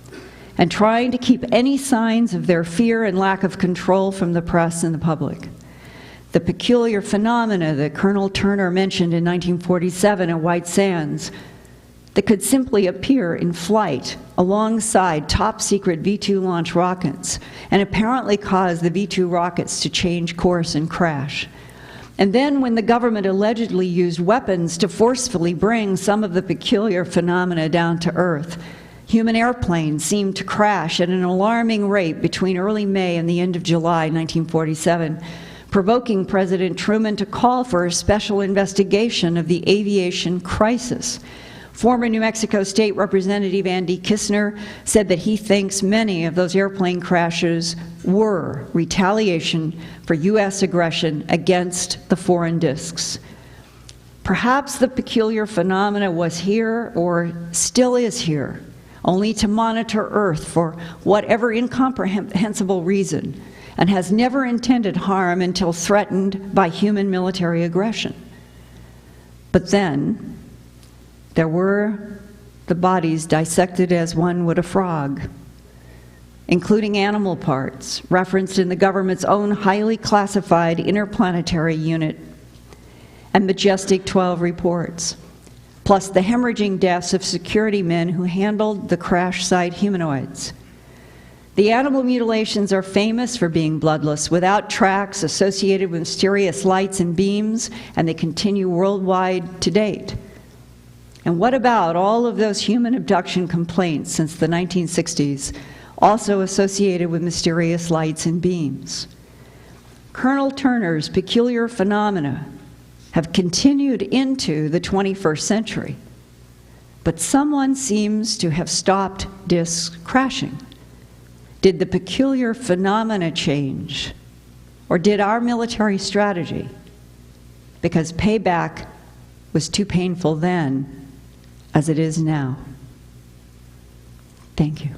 and trying to keep any signs of their fear and lack of control from the press and the public. The peculiar phenomena that Colonel Turner mentioned in 1947 at White Sands that could simply appear in flight alongside top-secret V-2 launch rockets and apparently cause the V-2 rockets to change course and crash. And then when the government allegedly used weapons to forcefully bring some of the peculiar phenomena down to Earth, human airplanes seemed to crash at an alarming rate between early May and the end of July 1947, provoking President Truman to call for a special investigation of the aviation crisis. Former New Mexico State Representative Andy Kistner said that he thinks many of those airplane crashes were retaliation for U.S. aggression against the foreign discs. Perhaps the peculiar phenomena was here, or still is here, only to monitor Earth for whatever incomprehensible reason, and has never intended harm until threatened by human military aggression. But then, there were the bodies dissected as one would a frog, including animal parts referenced in the government's own highly classified interplanetary unit and Majestic 12 reports, plus the hemorrhaging deaths of security men who handled the crash site humanoids. The animal mutilations are famous for being bloodless, without tracks associated with mysterious lights and beams, and they continue worldwide to date. And what about all of those human abduction complaints since the 1960s, also associated with mysterious lights and beams? Colonel Turner's peculiar phenomena have continued into the 21st century, but someone seems to have stopped disks crashing. Did the peculiar phenomena change, or did our military strategy? Because payback was too painful then, as it is now. Thank you.